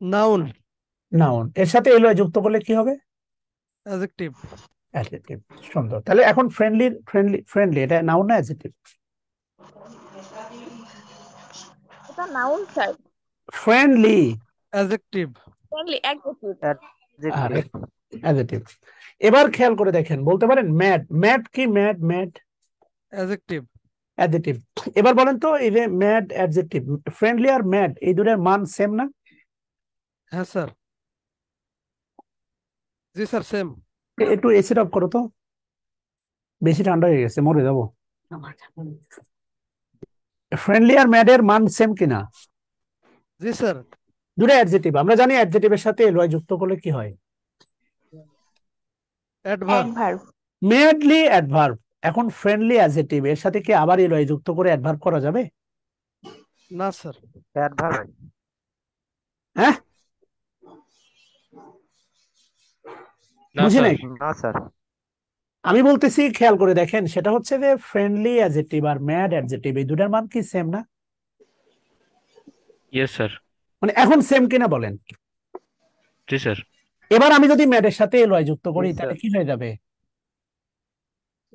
Noun. Noun, এর সাথে LY যুক্ত করলে কি হবে? অ্যাডজেক্টিভ। অ্যাডজেক্টিভ। সুন্দর, তাহলে এখন ফ্রেন্ডলি ফ্রেন্ডলি ফ্রেন্ডলি এটা নাউন না অ্যাডজেক্টিভ? এটা noun sir. Friendly. Adjective. Friendly adjective. আরে, অ্যাডজেক্টিভ। অ্যাডজেক্টিভ। এবার খেয়াল করে দেখেন, বলতে পারেন ম্যাড। ম্যাড কি? Mad mad adjective. অ্যাডজেক্টিভ। এবার বলেন তো, এই যে ম্যাড অ্যাডজেক্টিভ, ফ্রেন্ডলি আর ম্যাড এই দুটার মান সেম না? হ্যাঁ স্যার। জি স্যার, সেম। একটু এসি অফ করো তো, বেশি ঠান্ডা হয়ে গেছে, মরে যাবো। ফ্রেন্ডলি আর ম্যাড এর মান সেম কিনা? জি স্যার। দুটো অ্যাডজেক্টিভ, আমরা জানি অ্যাডজেক্টিভের সাথে এলওয়াই যুক্ত করলে কি হয়? অ্যাডভার্ব। অ্যাডভার্ব। Madly adverb. এখন ফ্রেন্ডলি অ্যাডজেক্টিভ এর সাথে কি আবার এলওয়াই যুক্ত করে অ্যাডভার্ব করা যাবে? না স্যার। অ্যাডভার্ব। হ্যাঁ, না বুঝি স্যার। নাই। না স্যার। আমি বলতেছি, খেয়াল করে দেখেন, সেটা হচ্ছে যে ফ্রেন্ডলি অ্যাডজেক্টিভ আর ম্যাড অ্যাডজেক্টিভ এই দুটার মান কি সেম না? Yes sir. মানে এখন সেম কিনা বলেন। জি স্যার। এবার আমি যদি ম্যাডের সাথে এলওয়াই যুক্ত জি করি স্যার। তাহলে কি হয়ে যাবে?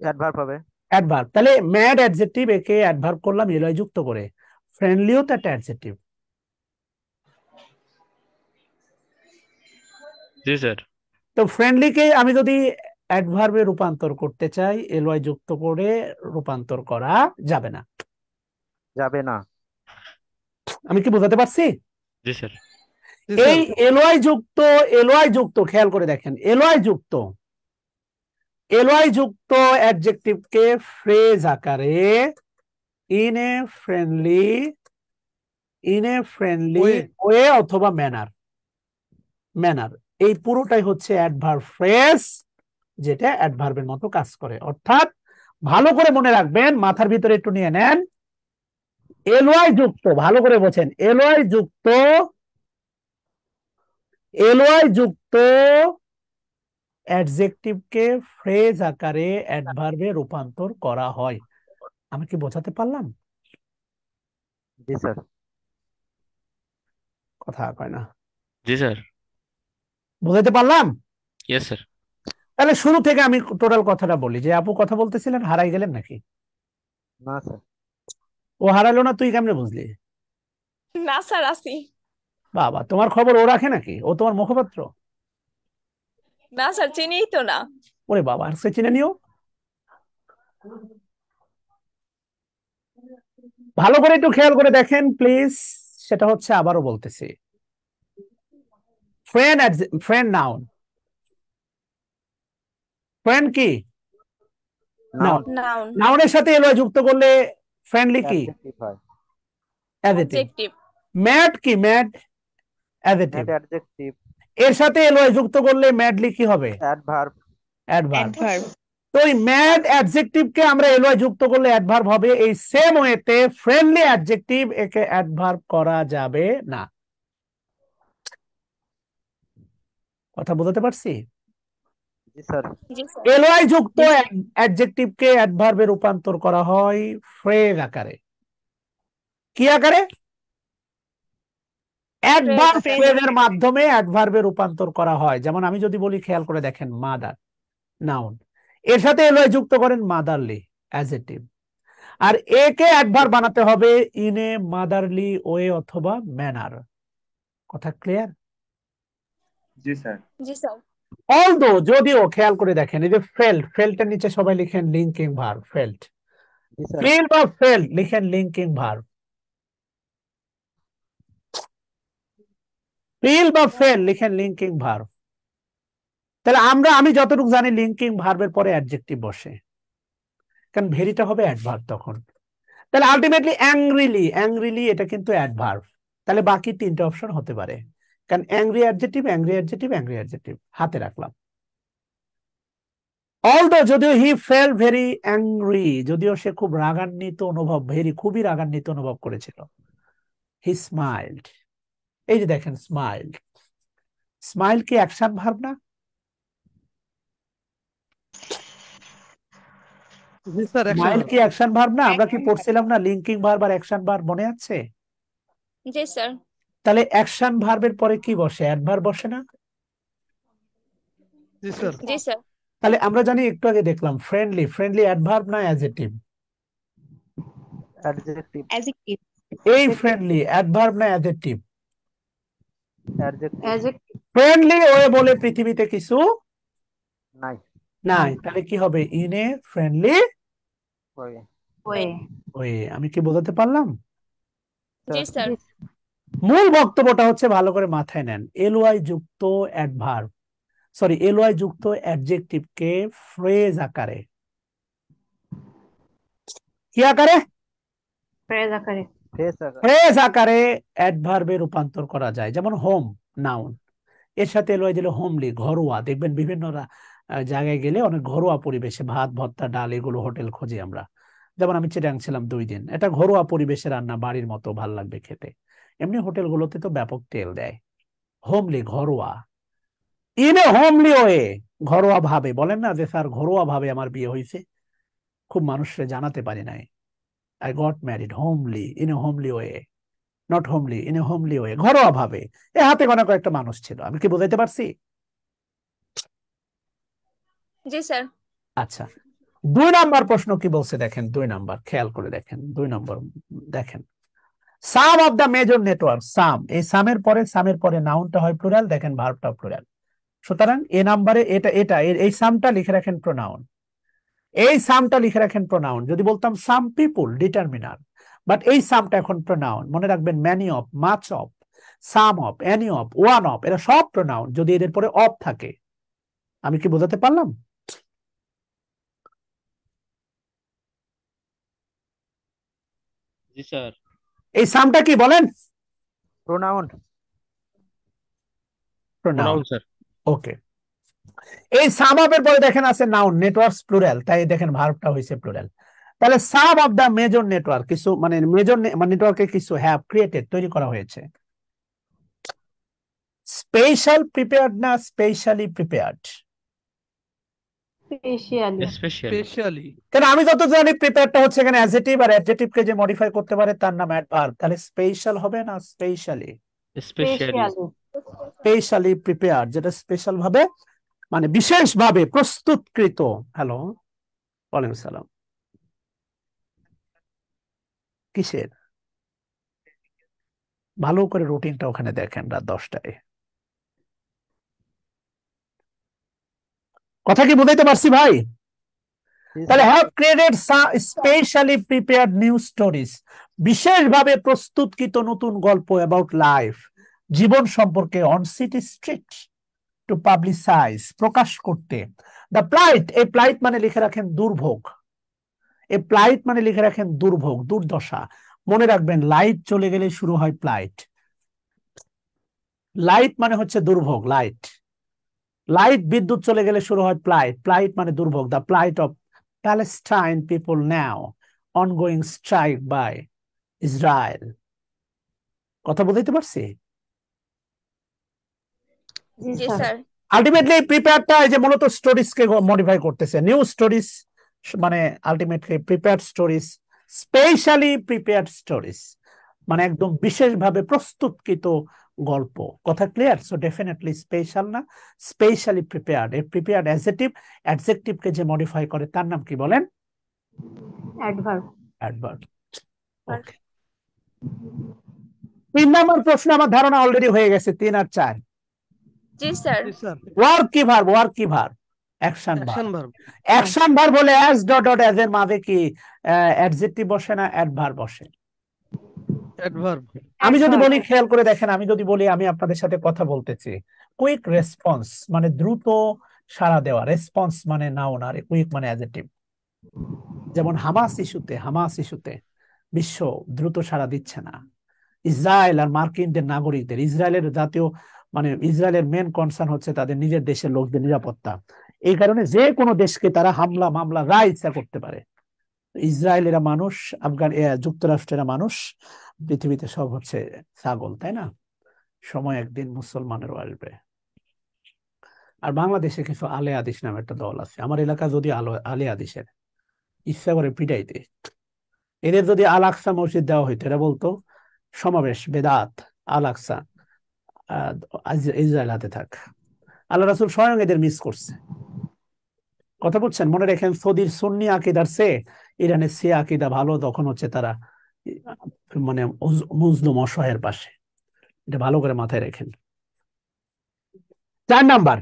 অ্যাডভার্ব হবে। অ্যাডভার্ব। তাহলে ম্যাড অ্যাডজেক্টিভ, একে অ্যাডভার্ব করলাম এলওয়াই যুক্ত করে। ফ্রেন্ডলিও তো একটা অ্যাডজেক্টিভ। জি স্যার। তো ফ্রেন্ডলিকে আমি যদি অ্যাডভার্বে রূপান্তর করতে চাই, এলওয়াই যুক্ত করে রূপান্তর করা যাবে না। যাবে না। আমি কি বোঝাতে পারছি? জি স্যার। জি এই স্যার। এলওয়াই যুক্ত খেয়াল করে দেখেন, এলওয়াই যুক্ত অ্যাডজেক্টিভকে ফ্রেজ আকারে in a friendly in a friendly way. Way অথবা ম্যানার, ম্যানার এই পুরোটাই হচ্ছে অ্যাডভার্ব ফ্রেজ, যেটা অ্যাডভার্বের মতো কাজ করে। অর্থাৎ ভালো করে মনে রাখবেন, মাথার ভিতরে একটু নিয়ে নেন, এলওয়াই যুক্ত, ভালো করে বোঝেন, এলওয়াই যুক্ত অ্যাডজেক্টিভকে ফ্রেজ আকারে অ্যাডভার্বে রূপান্তর করা হয়। আমি কি বোঝাতে পারলাম? জি স্যার। কথা কয় না। জি স্যার। বোঝাতে পারলাম? Yes sir. তাহলে শুরু থেকে আমি টোটাল কথাটা বলি, যে আপু কথা বলতেছিলেন, হারাই গেলেন নাকি? না স্যার। ও হারালো না, তুই কেমনে বুঝলি? না স্যার, আছি। বাবা, তোমার খবর ও রাখে নাকি? ও তোমার মুখপাত্র? না স্যার, চিনিই তো না। ওরে বাবা, আর সে চিনে নিও। ভালো করে একটু খেয়াল করে দেখেন প্লিজ। সেটা হচ্ছে, আবারও বলতেছি, ফ্রেন্ড, ফ্রেন্ড নাউন। ফ্রেন্ড কি? নাউন। নাউন। নাউন। নাউনের সাথে এলওয়াই যুক্ত করলে ফ্রেন্ডলি কি? অ্যাডজেক্টিভ হয়। অ্যাডজেক্টিভ। অ্যাডজেক্টিভ। ম্যাড কি? Mad adjective. Mad adjective. এর সাথে এলওয়াই যুক্ত করলে ম্যাডলি কি হবে? অ্যাডভার্ব। অ্যাডভার্ব। অ্যাডভার্ব। তো এই ম্যাড অ্যাডজেক্টিভ কে আমরা এলওয়াই যুক্ত করলে অ্যাডভার্ব হবে। এই সেম ওয়েতে ফ্রেন্ডলি অ্যাডজেক্টিভ একে অ্যাডভার্ব করা যাবে না। কথা বোঝাতে পারছি? জি স্যার। জি স্যার। এলওয়াই যুক্ত অ্যাডজেক্টিভ কে অ্যাডভার্বে রূপান্তর করা হয় ফ্রেজ আকারে। কি আকারে? ফ্রেজ অ্যাডভার্ব আকারে। ফ্রেজের মাধ্যমে অ্যাডভার্বে রূপান্তর করা হয়। যেমন আমি যদি বলি, খেয়াল করে দেখেন, মাদার নাউন, এর সাথে এলওয়াই যুক্ত করেন মাদারলি অ্যাডজেক্টিভ, আর একে অ্যাডভার্ব বানাতে হবে ইন এ মাদারলি ওয়ে অথবা ম্যানার। কথা ক্লিয়ার? জি স্যার। জি স্যার। অলদো, যদিও, খেয়াল করে দেখেন, এই যে ফেল্ট, ফেল্টের নিচে সবাই লিখেন লিঙ্কিং ভার্ব, ফেল্ট। জি স্যার। ফিল বা ফেল্ট লিখেন লিঙ্কিং ভার্ব। ফিল বা ফেল লিখেন লিঙ্কিং ভার্ব। তাহলে আমি যতটুকু জানি, লিঙ্কিং ভার্বের পরে অ্যাডজেক্টিভ বসে, কারণ ভেরিটা হবে অ্যাডভার্ব তখন। তাহলে আলটিমেটলি অ্যাংরিলি, অ্যাংরিলি এটা কিন্তু অ্যাডভার্ব। তাহলে বাকি তিনটা অপশন হতে পারে, কারণ angry adjective, angry adjective, angry adjective হাতে রাখলাম। অলদো, যদিও হি ফেল ভেরি অ্যাংরি, যদিও সে খুব রাগান্বিত অনুভব, খুবই রাগান্বিত অনুভব করেছিল। হি স্মাইলড, এই যে দেখেন স্মাইল, স্মাইল কি অ্যাকশন ভার্ব না? জি স্যার, অ্যাকশন স্মাইল ভার্ব। কি অ্যাকশন ভার্ব না? আমরা কি পড়ছিলাম না লিঙ্কিং ভার্ব আর অ্যাকশন ভার্ব, মনে আছে? জি স্যার। তাহলে অ্যাকশন ভার্বের পরে কি বসে? অ্যাডভার্ব বসে না? জি স্যার। জি স্যার। তাহলে আমরা জানি, একটু আগে দেখলাম, ফ্রেন্ডলি, ফ্রেন্ডলি অ্যাডভার্ব না অ্যাডজেক্টিভ? অ্যাডজেক্টিভ, অ্যাডজেক্টিভ, এই ফ্রেন্ডলি অ্যাডভার্ব না adjective? Adjective, adjective, friendly way বলে পৃথিবীতে কিছু নাই, নাই, তাহলে কি হবে? ইন এ ফ্রেন্ডলি ওই, ওয়ে। ওয়ে। আমি কি বোঝাতে পারলাম? জি স্যার। মূল বক্তব্যটা হচ্ছে, ভালো করে মাথায় নেন, এলওয়াই যুক্ত অ্যাডভার্ব, সরি, এলওয়াই যুক্ত অ্যাডজেক্টিভ কে ফ্রেজ আকারে, কি আকারে? ফ্রেজ আকারে, ফেস আকার, ফ্রেজ আকারে অ্যাডভার্বে রূপান্তর করা যায়। যেমন হোম, নাউন, এর সাথে এলওয়াই দিলে হোমলি, ঘরোয়া। দেখবেন বিভিন্ন জায়গায় গেলে অনেক ঘরোয়া পরিবেশে ভাত, ভর্তা, ডাল, এগুলো হোটেল খুঁজি আমরা। যেমন আমি চিটাং ছিলাম 2 দিন, এটা ঘরোয়া পরিবেশে রান্না, বাড়ির মতো ভাল লাগবে খেতে। এমনি হোটেলগুলোতে তো ব্যাপক তেল দেয়। হোমলি, ঘরোয়া। ইন এ হোমলি ওয়ে, ঘরোয়া ভাবে। বলেন না যে স্যার ঘরোয়া ভাবে আমার বিয়ে হয়েছে, খুব মানুষরে জানাতে পারি নাই, I got married homely, in a homely way, not homely, in a homely way, ঘরোয়া ভাবে। এ হাতে গোনা কয়েকটা মানুষ ছিল। আমি কি বুঝাইতে পারছি? জি স্যার। আচ্ছা, 2 নাম্বার প্রশ্ন কি বলছে দেখেন, 2 নাম্বার খেয়াল করে দেখেন, 2 নম্বর দেখেন, সাম অফ দা মেজর নেটওয়ার্ক। সাম, এই সামের পরে নাউনটা হয় প্লুরাল, দেখেন ভার্বটা প্লুরাল। সুতরাং এ নাম্বারে এই সামটা লিখে রাখেন প্রোনাউন, এই সামটা লিখে রাখেন প্রোনাউন। যদি বলতাম সাম পিপুল, ডিটারমিনার, বাট এই সামটা এখন প্রোনাউন। মনে রাখবেন, many of, much of, some of, any of, one of, এরা সব প্রোনাউন যদি এদের পরে অফ থাকে। আমি কি বোঝাতে পারলাম? জি স্যার। এই সামটা কি বলেন? Pronoun, pronoun. Pronoun sir. Okay, এই সাম অফ এর পরে দেখেন আছে নাউন, নেটওয়ার্কস প্লুরাল, তাই দেখেন ভার্বটা হইছে প্লুরাল। তাহলে সাম অফ দা মেজর নেটওয়ার্ক, কিছু মানে মেজর নেটওয়ার্কে কিছু হ্যাভ ক্রিয়েটেড, তৈরি করা হয়েছে। স্পেশাল প্রিপেয়ার্ড না specially prepared? Specially, special. Specially. কেন আমি যত জানি প্রিপেয়ারটা হচ্ছে এখানে অ্যাডজেক্টিভ, আর অ্যাডজেক্টিভ কে যে মডিফাই করতে পারে তার নাম অ্যাডভার্ব। তাহলে স্পেশাল হবে না স্পেশালি? স্পেশালি। স্পেশালি প্রিপেয়ার্ড, যেটা স্পেশাল ভাবে মানে বিশেষভাবে প্রস্তুতকৃত। হ্যালো, ওয়ালাইকুম সালাম। কিসের? ভালো করে রুটিনটা ওখানে দেখেন, রাত 10টায়। কথা কি বুঝাইতে পারছি ভাই? তাহলে have created specially prepared new stories, বিশেষভাবে প্রস্তুতকৃত নতুন গল্প অ্যাবাউট লাইফ, জীবন সম্পর্কে, on city street, to publicise, প্রকাশ করতে। দ্য প্লাইট, এই প্লাইট মানে লিখে রাখেন দুর্ভোগ, এই প্লাইট মানে লিখে রাখেন দুর্ভোগ, দুর্দশা। মনে রাখবেন, লাইট চলে গেলে শুরু হয় প্লাইট। লাইট মানে হচ্ছে দুর্ভোগ, লাইট, লাইট বিদ্যুৎ চলে গেলে শুরু হয় প্লাইট, প্লাইট মানে দুর্ভোগ। The plight of Palestine people now, ongoing strike by Israel. কথা বুঝতে পারছি? জি স্যার। আলটিমেটলি প্রিপেয়ারটা এই যে মূলত স্টোরিজ কে মডিফাই করতেছে, নিউ স্টোরিজ মানে ultimately prepared stories, specially prepared stories মানে একদম বিশেষভাবে প্রস্তুতকৃত গল্প। কথা ক্লিয়ার? সো ডেফিনেটলি স্পেশাল না স্পেশালি প্রিপেয়ার্ড। এই প্রিপেয়ার্ড অ্যাডজেক্টিভ কে যে মডিফাই করে তার নাম কি বলেন? অ্যাডভার্ব। অ্যাডভার্ব। ওকে, 3 নম্বর প্রশ্ন আমার ধারণা অলরেডি হয়ে গেছে, 3 আর 4। জি স্যার। জি স্যার। ওয়ার্ক কি ভার্ব? ওয়ার্ক কি verb? Action action verb. Verb. Action verb হলে অ্যাজ ডট ডট অ্যাজ এর মাঝে কি অ্যাডজেক্টিভ বসে না অ্যাডভার্ব বসে? অ্যাডভার্ব। আমি যদি বলি, খেয়াল করে দেখেন, আমি যদি বলি আমি আপনাদের সাথে কথা বলতেছি, কুইক রেসপন্স মানে দ্রুত সাড়া দেওয়া, রেসপন্স মানে নাউন, আর কুইক মানে অ্যাডজেক্টিভ। যেমন হামাস ইস্যুতে বিশ্ব দ্রুত সাড়া দিচ্ছে না। ইসরায়েল আর মার্কিনদের নাগরিকদের, ইসরায়েলের জাতীয় মানে ইসরায়েলের মেন কনসার্ন হচ্ছে তাদের নিজের দেশের লোকদের নিরাপত্তা। এই কারণে যে কোনো দেশকে তারা হামলা মামলা যা ইচ্ছা করতে পারে। ইসরায়েলেরা মানুষ, যুক্তরাষ্ট্রেরা মানুষ, পৃথিবীতে সব হচ্ছে ছাগল, তাই না? সময় একদিন মুসলমানেরও আসবে। আর বাংলাদেশে কিছু আলে আদিস নামে একটা দল আছে, আমার এলাকা যদি আলে আদিসের, ইচ্ছা করে পিটাইতে। এদের যদি আল আকসা মসজিদ দেওয়া হইতো, এরা বলতো সমাবেশ বেদাত, আল আকসা ইসরায়েল হাতে থাক। আল্লাহ রাসূল স্বয়ং এদের মিস করছে। কথা বলছেন, মনে রেখেন সৌদির সুন্নি আকিদার চেয়ে ইরানের শিয়া আকিদা ভালো, তখন হচ্ছে তারা মানে মুজলুম অসহায়ের পাশে। এটা ভালো করে মাথায় রেখেন। 4 নাম্বার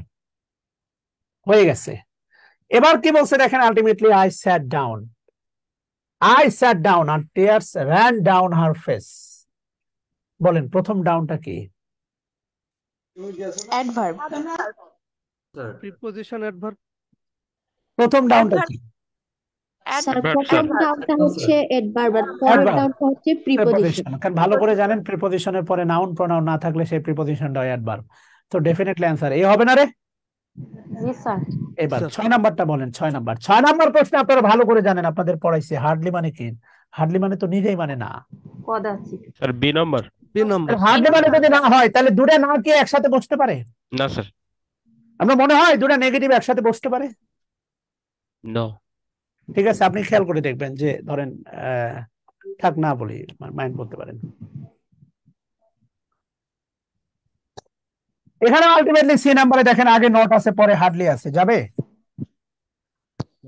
হয়ে গেছে। এবার কি বলছে দেখেন, ultimately I sat down and tears ran down her face. বলেন প্রথম ডাউনটা কি? অ্যাডভার্ব। Preposition adverb. প্রথম ডাউনটা কি? স্যার Adverb, প্রথম sir. ডাউনটা হচ্ছে অ্যাডভার্ব আর পরের Adverb. ডাউনটা হচ্ছে প্রিপোজিশন। প্রিপোজিশন। কারণ ভালো করে জানেন প্রিপোজিশনের পরে নাউন প্রোনাউন না থাকলে সেই প্রিপোজিশনটা হয় অ্যাডভার্ব। তো ডেফিনেটলি অ্যান্সার এ হবে না রে। জি স্যার। এবার Sir. 6 নাম্বারটা বলেন। 6 নাম্বার প্রশ্ন আপনারা ভালো করে জানেন, আপনাদের পড়াইছে। হার্ডলি মানে কি? হার্ডলি মানে তো নিজেই মানে না। কদাচিৎ। Sir, B number. B number. Hardly মানে যদি না হয় তাহলে দুটো না কি একসাথে বসতে পারে? No, sir. আপনার মনে হয় দুটো নেগেটিভ একসাথে বসতে পারে? No. ঠিক আছে, আপনি খেয়াল করে দেখবেন যে ধরেন থাক না বলি, মাইন্ড করতে পারেন। এখানে আলটিমেটলি সি নাম্বারে দেখেন আগে নট আছে পরে হার্ডলি আছে, যাবে?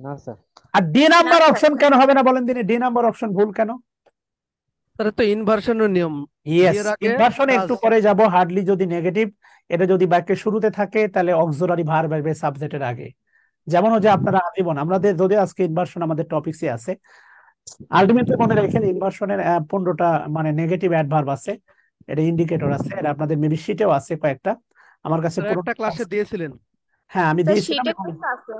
না স্যার। আর ডি নাম্বার না, অপশন কেন হবে না বলেন দিনে? ডি নাম্বার অপশন ভুল কেন? স্যার তো ইনভার্সনের নিয়ম। ইয়েস, এর আগে ইনভার্সনে একটু plus। পরে যাব। হার্ডলি যদি নেগেটিভ, এটা যদি বাক্যের শুরুতে থাকে তাহলে অক্সিলারি ভার্ব আসবে সাবজেক্টের আগে। যেমন যে আপনারা আজীবন আমাদের যদি আজকে ইনভার্সন আমাদের টপিকসে আছে, আলটিমেটলি মনে রাখেন ইনভার্সনের 15টা মানে নেগেটিভ অ্যাডভার্ব আছে, এটা ইন্ডিকেটর আছে, এটা আপনাদের মেবি শিটেও আছে কয়েকটা। আমার কাছে স্যার পুরো একটা ক্লাসে দিয়েছিলেন। হ্যাঁ আমি তো দিয়েছিলাম। শীটে এখন কিছু আছে।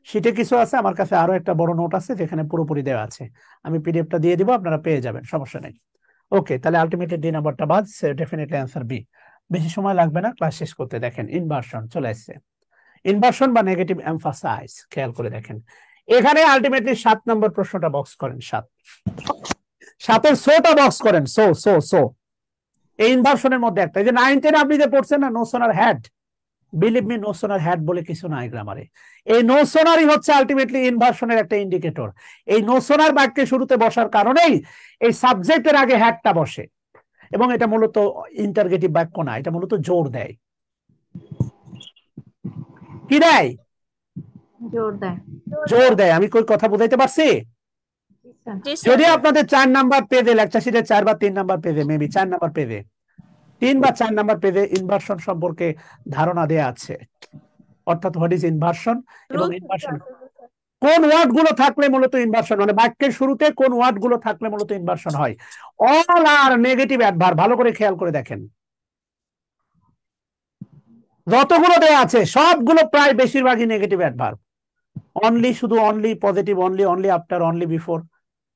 শিটে কিছু আছে, আমার কাছে আরো একটা বড় নোট আছে যেখানে পুরোপুরি দেওয়া আছে। আমি পিডিএফটা দিয়ে দিব, আপনারা পেয়ে যাবেন, সমস্যা নেই। ওকে, তাহলে আলটিমেটলি ডি নাম্বারটা বাদ, ডেফিনেটলি অ্যান্সার বি। বেশি সময় লাগবে না ক্লাস শেষ করতে। দেখেন ইনভার্সন চলে আসছে। ইনভার্সন বা নেগেটিভ এমফাসাইজ, খেয়াল করে দেখেন এখানে আলটিমেটলি 7 নম্বর প্রশ্নটা বক্স করেন। 7-এর সোটা বক্স করেন। সো এই ইনভার্সনের মধ্যে একটা, এই যে 9-10 আপনি যে পড়ছেন না, no sooner had, believe me no sooner had বলে কিছু নাই গ্রামারে। এই নো সোনারই হচ্ছে আলটিমেটলি ইনভার্সনের একটা ইন্ডিকেটর। এই নো সোনার বাক্যে শুরুতে বসার কারণেই এই সাবজেক্টের আগে হ্যাডটা বসে, এবং এটা মূলত ইন্টারগেটিভ বাক্য না, এটা মূলত জোর দেয়। কি দেয়? জোর দেয়। জোর দেয়। আমি কই কথা বুঝাইতে পারছি? জি স্যার। জি যদি স্যার। আপনাদের 4 নাম্বার পেজে লেকচার শিটে 4 বা 3 নাম্বার পেজে, মেবি 4 নাম্বার পেজে, 3 বা 4 নাম্বার পেজে ইনভার্সন সম্পর্কে ধারণা দেয়া আছে, অর্থাৎ হোয়াট ইজ ইনভার্সন এবং Rules ইনভার্সন আছে, স্যার। কোন ওয়ার্ড গুলো থাকলে মূলত ইনভার্সন, মানে বাক্যের শুরুতে কোন ওয়ার্ড গুলো থাকলে মূলত ইনভার্সন হয়। অল আর নেগেটিভ অ্যাডভার্ব, ভালো করে খেয়াল করে দেখেন যতগুলো দেয়া আছে সবগুলো প্রায় বেশিরভাগই নেগেটিভ অ্যাডভার্ব। অনলি, শুধু only, positive only, only after, only before,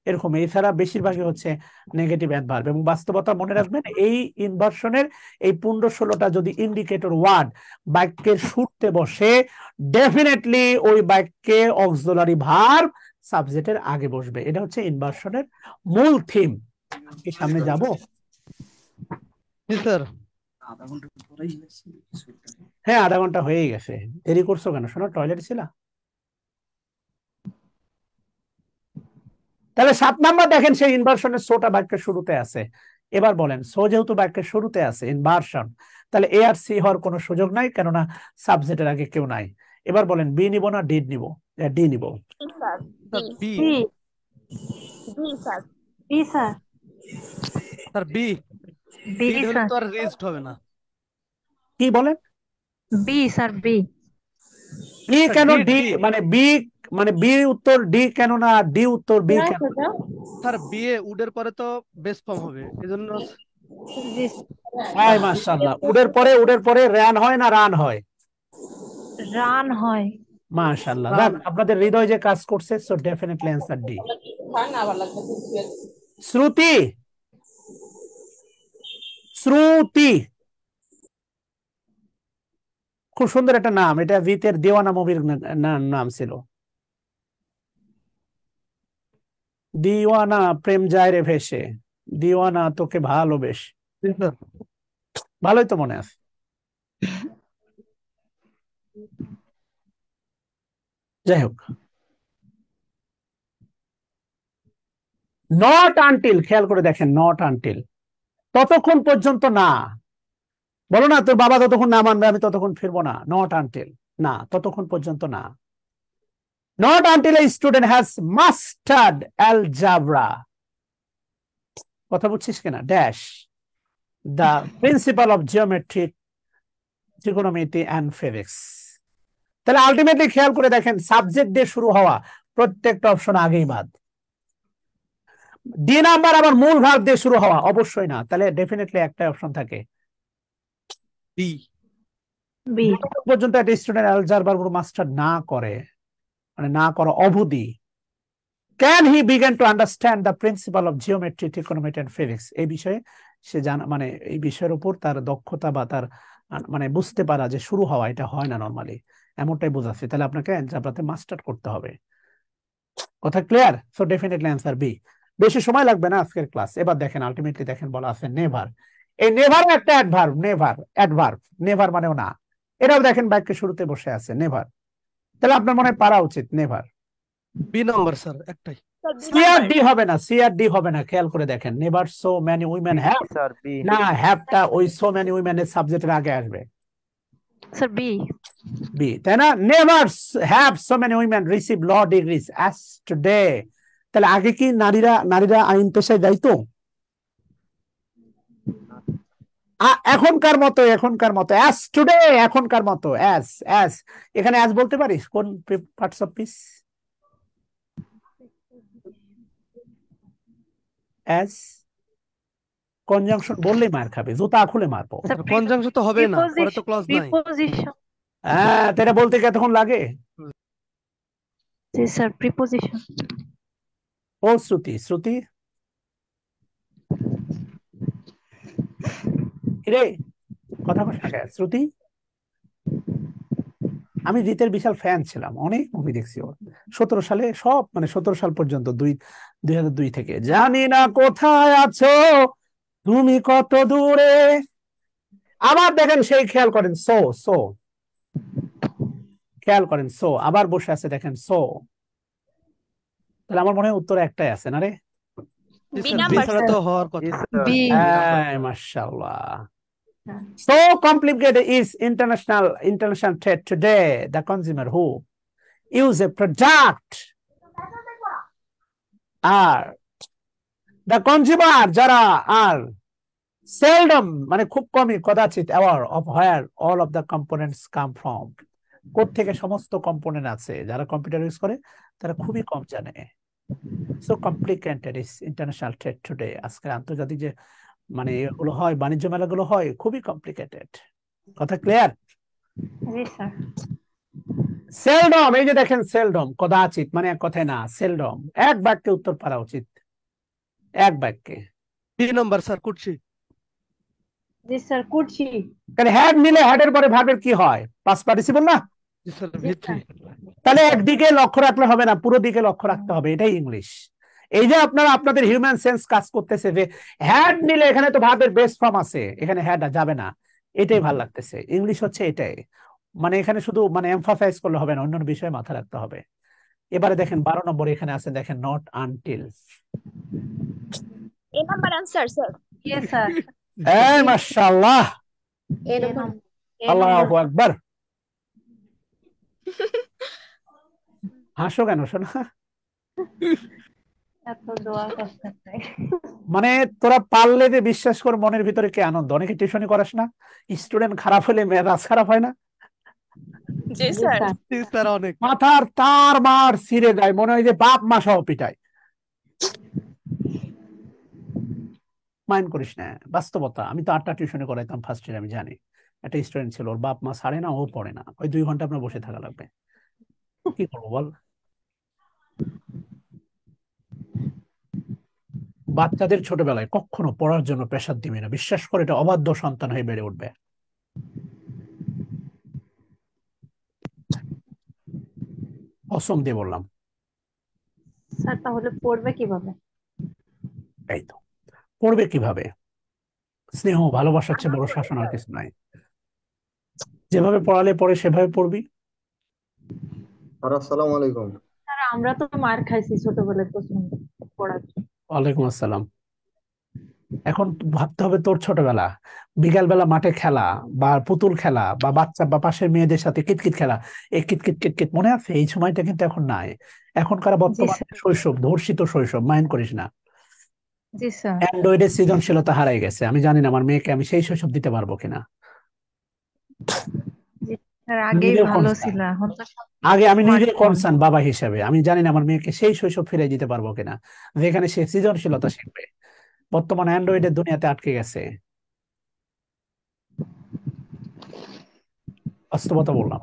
এরকম। এছাড়া বেশিরভাগই হচ্ছে নেগেটিভ অ্যাডভার্ব। এবং বাস্তবতা মনে রাখবেন, এই ইনভার্সনের এই 15-16টা যদি ইন্ডিকেটর ওয়ার্ড বাক্যের শুরুতে বসে, ডেফিনেটলি ওই বাক্যে অক্সিলারি ভার্ব সাবজেক্টের আগে বসবে। এটা হচ্ছে ইনভার্সনের মূল থিম। কি সামনে যাব? জি স্যার। হ্যাঁ, আধা ঘন্টা হয়েই গেছে। দেরি করছো কেন শোনো? টয়লেট ছিল? তাহলে 7 নাম্বার দেখেন, সেই ইনভার্সনের সোটা বাক্যের শুরুতে আছে। এবার বলেন, সো যেহেতু বাক্যের শুরুতে আছে ইনভার্সন, তাহলে এ আর সি হওয়ার কোনো সুযোগ নাই, কেননা সাবজেক্টের আগে কেউ নাই। এবার বলেন বি নিব না ডিড নিব? ডি নিব। জি স্যার। Sir B. বি। জি sir. B sir. Sir B. B ডিড হলে স্যার। তো আর রেজড হবে না। কি বলেন? B sir. B. B sir কেন? D D D. মানে বি, মানে বি উত্তর ডি কেন না ডি উত্তর বি কেন? স্যার বি এ উডের পরে তো বেস ফর্ম হবে, এজন্য। জি হাই মাশাআল্লাহ, উডের পরে রান হয় না রান হয়? রান হয়। মাশাআল্লাহ, রান। আপনাদের হৃদয় যে কাজ করছে, সো ডেফিনেটলি অ্যান্সার ডি। শ্রুতি, শ্রুতি খুব সুন্দর একটা নাম, এটা জিতের দেওয়ানা মুভির নাম ছিল। দিওয়ানা, প্রেম যায় রে ভেসে, দিওয়ানা তোকে ভালোবেসে। জি স্যার। ভালোই তো মনে আছে। যাই হোক, নট আনটিল, খেয়াল করে দেখেন, নট আনটিল, ততক্ষণ পর্যন্ত না। বলো না, তোর বাবা যতক্ষণ না মানবে আমি ততক্ষণ ফিরবো না। নট আনটিল, না, ততক্ষণ পর্যন্ত না। Not until a student has mustard algebra, কথা বুঝছিস কিনা, dash the principle of geometry, trigonometry and physics. তাহলে আলটিমেটলি খেয়াল করে দেখেন, সাবজেক্ট দিয়ে শুরু হওয়া প্রত্যেকটা অপশন আগেই বাদ। ডি নাম্বার আবার মূল ভার্ব দিয়ে শুরু হওয়া, অবশ্যই না। তাহলে ডেফিনেটলি একটা অপশন থাকে বি। বি। যতক্ষণ পর্যন্ত একটা স্টুডেন্ট অ্যালজাবরা মাস্টার না করে, মানে না করা অবধি, can he begin to understand the principle of geometry, trigonometry and physics, এই বিষয়ে সে জানা, মানে এই বিষয়ের উপর তার দক্ষতা বা তার মানে বুঝতে পারা যে শুরু হওয়া, এটা হয় না নরমালি, এমনটাই বোঝাচ্ছে। তাহলে আপনাকে অ্যালজাবরাতে মাস্টার করতে হবে। কথা clear? So definitely answer B. বেশি সময় লাগবে না আজকের ক্লাস। এবার দেখেন, আলটিমেটলি দেখেন বলা আছে নেভার। এই নেভার একটা অ্যাডভার্ব, নেভার অ্যাডভার্ব, নেভার মানেও না। এটাও দেখেন বাক্যের শুরুতে বসে আছে নেভার। তাহলে আপনার মনে হয় পারা উচিত নেভার। বি নাম্বার স্যার, একটাই। স্যার বি সি আর নাম্বার। ডি হবে না, সি আর ডি হবে না, খেয়াল করে দেখেন। Never so many women have, sir B. না হ্যাভটা ওই সো মেনি উইমেনের সাবজেক্টের আগে আসবে, স্যার বি। বি, তাই না? Never have so many women receive law degrees as today. তাহলে আগে কি নারীরা নারীরা আইন পেশায় যাইতো? এখনকার মতো, এখনকার মতো অ্যাজ টুডে, এখনকার মতো অ্যাজ, অ্যাজ এখানে অ্যাজ বলতে পারিস কোন parts of piece? As conjunction বললেই মার খাবে, জুতা খুলে মারবো। স্যার কনজাংশন তো হবে না, পরে তো ক্লজ নাই। প্রিপোজিশন। হ্যাঁ, এটা বলতে কতক্ষণ লাগে? জি স্যার, প্রিপোজিশন। ও শ্রুতি, শ্রুতি রে, কথা কস না কেন? শ্রুতি, আমি জিতের বিশাল ফ্যান ছিলাম, অনেক মুভি দেখছি ওর। 17 সালে সব, মানে 17 সাল পর্যন্ত, 2002 থেকে। জানি না কোথায় আছো তুমি, কত দূরে। আবার দেখেন সেই, খেয়াল করেন সো, সো খেয়াল করেন সো, আবার বসে আছে দেখেন সো। তাহলে আমার মনে হয় উত্তর একটাই আছে না রে? জি বি স্যার, বি নাম্বার ছাড়া স্যার। তো হওয়ার জি কথা। স্যার। বি। হ্যাঁ, মাশাআল্লাহ। So complicated is international trade today. The consumer who use a product are the consumer যারা are seldom, মানে খুব কমই, কদাচিৎ aware of where all of the components come from, কোথা থেকে সমস্ত কম্পোনেন্ট আছে। যারা কম্পিউটার ইউজ করে তারা খুবই কম জানে। So complicated is international trade today. আজকের আন্তর্জাতিক যে মানে এগুলো হয়, বাণিজ্য মেলাগুলো হয়, খুবই কমপ্লিকেটেড। কথা ক্লিয়ার? জি স্যার। সেলডম, এই যে দেখেন সেলডম, কদাচিৎ মানে এক কথায় না, সেলডম। এক বাক্যে উত্তর পারা উচিত, এক বাক্যে। বি নাম্বার স্যার, কুটছি। জি স্যার, কুটছি। তাহলে হ্যাড নিলে হ্যাডের পরে ভার্বের কি হয়? পাস্ট পার্টিসিপল না? জি স্যার, ভি থ্রি। তাহলে একদিকে লক্ষ্য রাখলে হবে না, পুরো দিকে লক্ষ্য রাখতে হবে, এটাই ইংলিশ। এই যে আপনারা আপনাদের হিউম্যান সেন্স কাজ করতেছে যে হ্যাড নিলে এখানে তো ভার্বের বেস ফর্ম আছে, এখানে হ্যাড যাবে না, এটাই ভালো লাগতেছে। ইংলিশ হচ্ছে এটাই, মানে এখানে শুধু মানে এমফাসাইজ করলে হবে না, অন্য বিষয়ে মাথা রাখতে হবে। এবারে দেখেন 12 নম্বর, এখানে আছে দেখেন not until. A number answer sir. Yes sir. এই মাশাআল্লাহ, এ এ নাম্বার। আল্লাহু আকবার। হাসো কেন শোনা? এত দোয়া করতে চাই। মানে তোরা পারলে যে বিশ্বাস কর, মনের ভিতরে কি আনন্দ। অনেকে টিউশনি করাস না, স্টুডেন্ট খারাপ হলে মেজাজ খারাপ হয় না? জি স্যার। জি স্যার, অনেক। মাথার তার মার ছিঁড়ে যায়, মনে হয় যে বাপ মা সহ পিটায়। মাইন্ড করিস না, বাস্তবতা। আমি তো 8টা টিউশনি করাইতাম ফার্স্ট ইয়ার, আমি জানি। একটা স্টুডেন্ট ছিল, ওর বাপ মা ছাড়ে না, ও পড়ে না, ওই 2 ঘন্টা আপনার বসে থাকা লাগবে, কি করবো বল? বাচ্চাদের ছোটবেলায় কখনো পড়ার জন্য প্রেসার দিবি না, বিশ্বাস করে, এটা অবাধ্য সন্তান হয়ে বেড়ে উঠবে। কসম দিয়ে বললাম। স্যার তাহলে পড়বে কিভাবে? এই তো, পড়বে কিভাবে? স্নেহ ভালোবাসার চেয়ে বড় শাসন আর কিছু নাই। যেভাবে পড়ালে পড়ে সেভাবে পড়বি। আর আসসালামু আলাইকুম। স্যার আমরা তো মার খাইছি ছোটবেলায় প্রচন্ড পড়ার জন্য। ওয়ালাইকুম আসসালাম। এখন ভাবতে হবে তোর ছোটবেলা, বিকালবেলা মাঠে খেলা বা পুতুল খেলা বা বাচ্চা বা পাশের মেয়েদের সাথে কিতকিত খেলা, এই কিতকিত কিতকিত মনে আছে? এই সময়টা কিন্তু এখন নাই। এখনকার জি বর্তমানে স্যার। শৈশব, ধর্ষিত শৈশব, মাইন্ড করিস না। জি স্যার। অ্যান্ড্রয়েডের সৃজনশীলতা হারাই গেছে। আমি জানি না আমার মেয়েকে আমি সেই শৈশব দিতে পারবো কিনা। জি স্যার, আগেই নিজেও ভালো কনসার্ন, ছিল, এখন তো সব আগে আমি নিজে স্মার্টফোন। কনসার্ন বাবা হিসেবে, আমি জানি না আমার মেয়েকে সেই শৈশব ফিরে দিতে পারবো কিনা যেখানে সে সৃজনশীলতা শিখবে। বর্তমান অ্যান্ড্রয়েডের দুনিয়াতে আটকে গেছে। বাস্তবতা বললাম।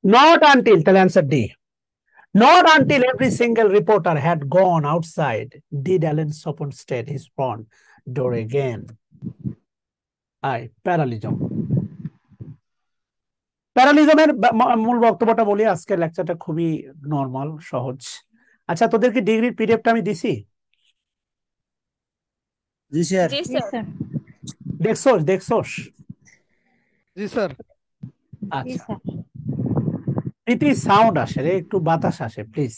Not until, তাহলে answer D, not until every single reporter had gone outside did Alan Soppenstedt his front door again. Parallelism. প্যারালিজমের মূল বক্তব্যটা বলি, আজকের লেকচারটা খুবই নর্মাল, সহজ। আচ্ছা, তোদেরকে ডিগ্রির পিডিএফটা আমি দিছি? জি জি স্যার। স্যার। দেখছোস? জি স্যার। জি আচ্ছা, স্যার। প্রীতি সাউন্ড আসে রে, একটু বাতাস আসে, প্লিজ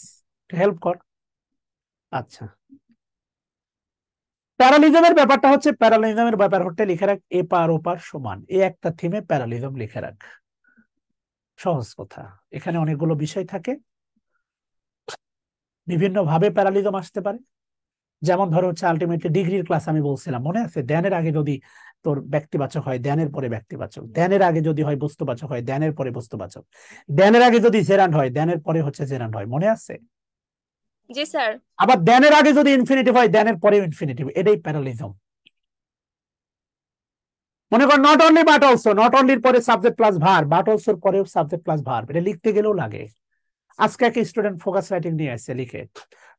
হেল্প কর। আচ্ছা, প্যারালিজমের ব্যাপারটা হচ্ছে, প্যারালিজমের ব্যাপার হচ্ছে লিখে রাখ এপার ওপার সমান, এই একটা থিমে প্যারালিজম লিখে রাখ। সহজ কথা, এখানে অনেকগুলো বিষয় থাকে, বিভিন্ন ভাবে প্যারালিজম আসতে পারে। যেমন ধরো হচ্ছে আলটিমেটলি ডিগ্রির ক্লাস আমি বলছিলাম, মনে আছে? ধ্যানের আগে যদি তোর ব্যক্তিবাচক হয়, ধ্যানের পরে ব্যক্তিবাচক, ধ্যানের আগে যদি হয় বস্তুবাচক হয়, ধ্যানের পরে বস্তুবাচক, ধ্যানের আগে যদি জেরান্ড হয়, ধ্যানের পরে হচ্ছে জেরান্ড হয়, মনে আছে? জি স্যার। আবার ধ্যানের আগে যদি ইনফিনিটিভ হয়, ধ্যানের পরে ইনফিনিটিভ, এটাই প্যারালিজম। মনে কর not only but also, not অনলির পরে সাবজেক্ট প্লাস ভার্ব, বাট অলসোর পরে সাবজেক্ট প্লাস ভার্ব, এটা লিখতে গেলেও লাগে। আজকে এক স্টুডেন্ট ফোকাস রাইটিং নিয়ে আসছে, লিখে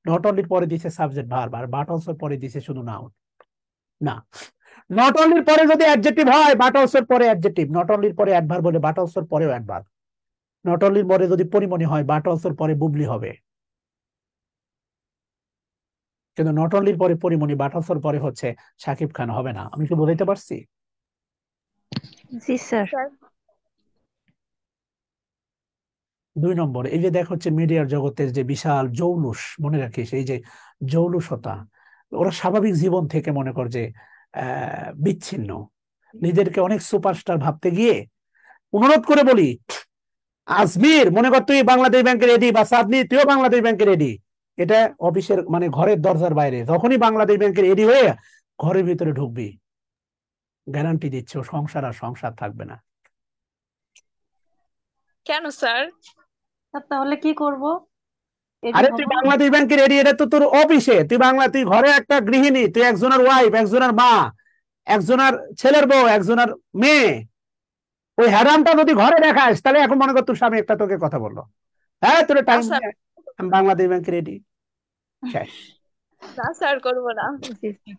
নট অনলির পরে দিছে সাবজেক্ট ভার্ব আর বাট অলসোর পরে দিছে শুধু নাউন। না, নট অনলির পরে যদি অ্যাডজেক্টিভ হয়, বাট অলসোর পরে অ্যাডজেক্টিভ, নট অনলির পরে অ্যাডভার্ব বলে বাট অলসোর পরেও অ্যাডভার্ব, নট অনলির পরে যদি পরিমণি হয়, বাট অলসোর পরে বুবলি হবে। কিন্তু নট অনলির পরে পরিমণি, বাট অলসোর পরে হচ্ছে শাকিব খান হবে না। আমি কি বোঝাইতে পারছি? জি স্যার। স্যার। 2 নম্বর, এই যে দেখ হচ্ছে মিডিয়ার জগতের যে বিশাল জৌলুস, মনে রাখিস এই যে জৌলুসতা, ওরা স্বাভাবিক জীবন থেকে মনে কর যে বিচ্ছিন্ন, নিজেদেরকে অনেক সুপারস্টার ভাবতে গিয়ে, অনুরোধ করে বলি, আজমির মনে কর তুই বাংলাদেশ ব্যাংকের এডি, বা সাদনি তুইও বাংলাদেশ ব্যাংকের এডি, এটা অফিসের মানে ঘরের দরজার বাইরে, যখনই বাংলাদেশ ব্যাংকের এডি হয়ে ঘরের ভিতরে ঢুকবি, গ্যারান্টি দিচ্ছে ও সংসার আর সংসার থাকবে না। কেন স্যার? স্যার তাহলে কি করব? এডি আরে হব? তুই বাংলাদেশ ব্যাংকের এডি, এটা তো তোর অফিসে, তুই ঘরে একটা গৃহিণী, তুই একজনের ওয়াইফ, একজনের মা, একজনের ছেলের বউ, একজনের মেয়ে, ওই হ্যারামটা যদি ঘরে দেখাস, তাহলে এখন মনে কর তোর স্বামী একটা তোকে কথা বললো, হ্যাঁ তোর না টাইম স্যার, নিয়ে আমি বাংলাদেশ ব্যাংকের এডি, শেষ। না স্যার, করবো না। জি স্যার।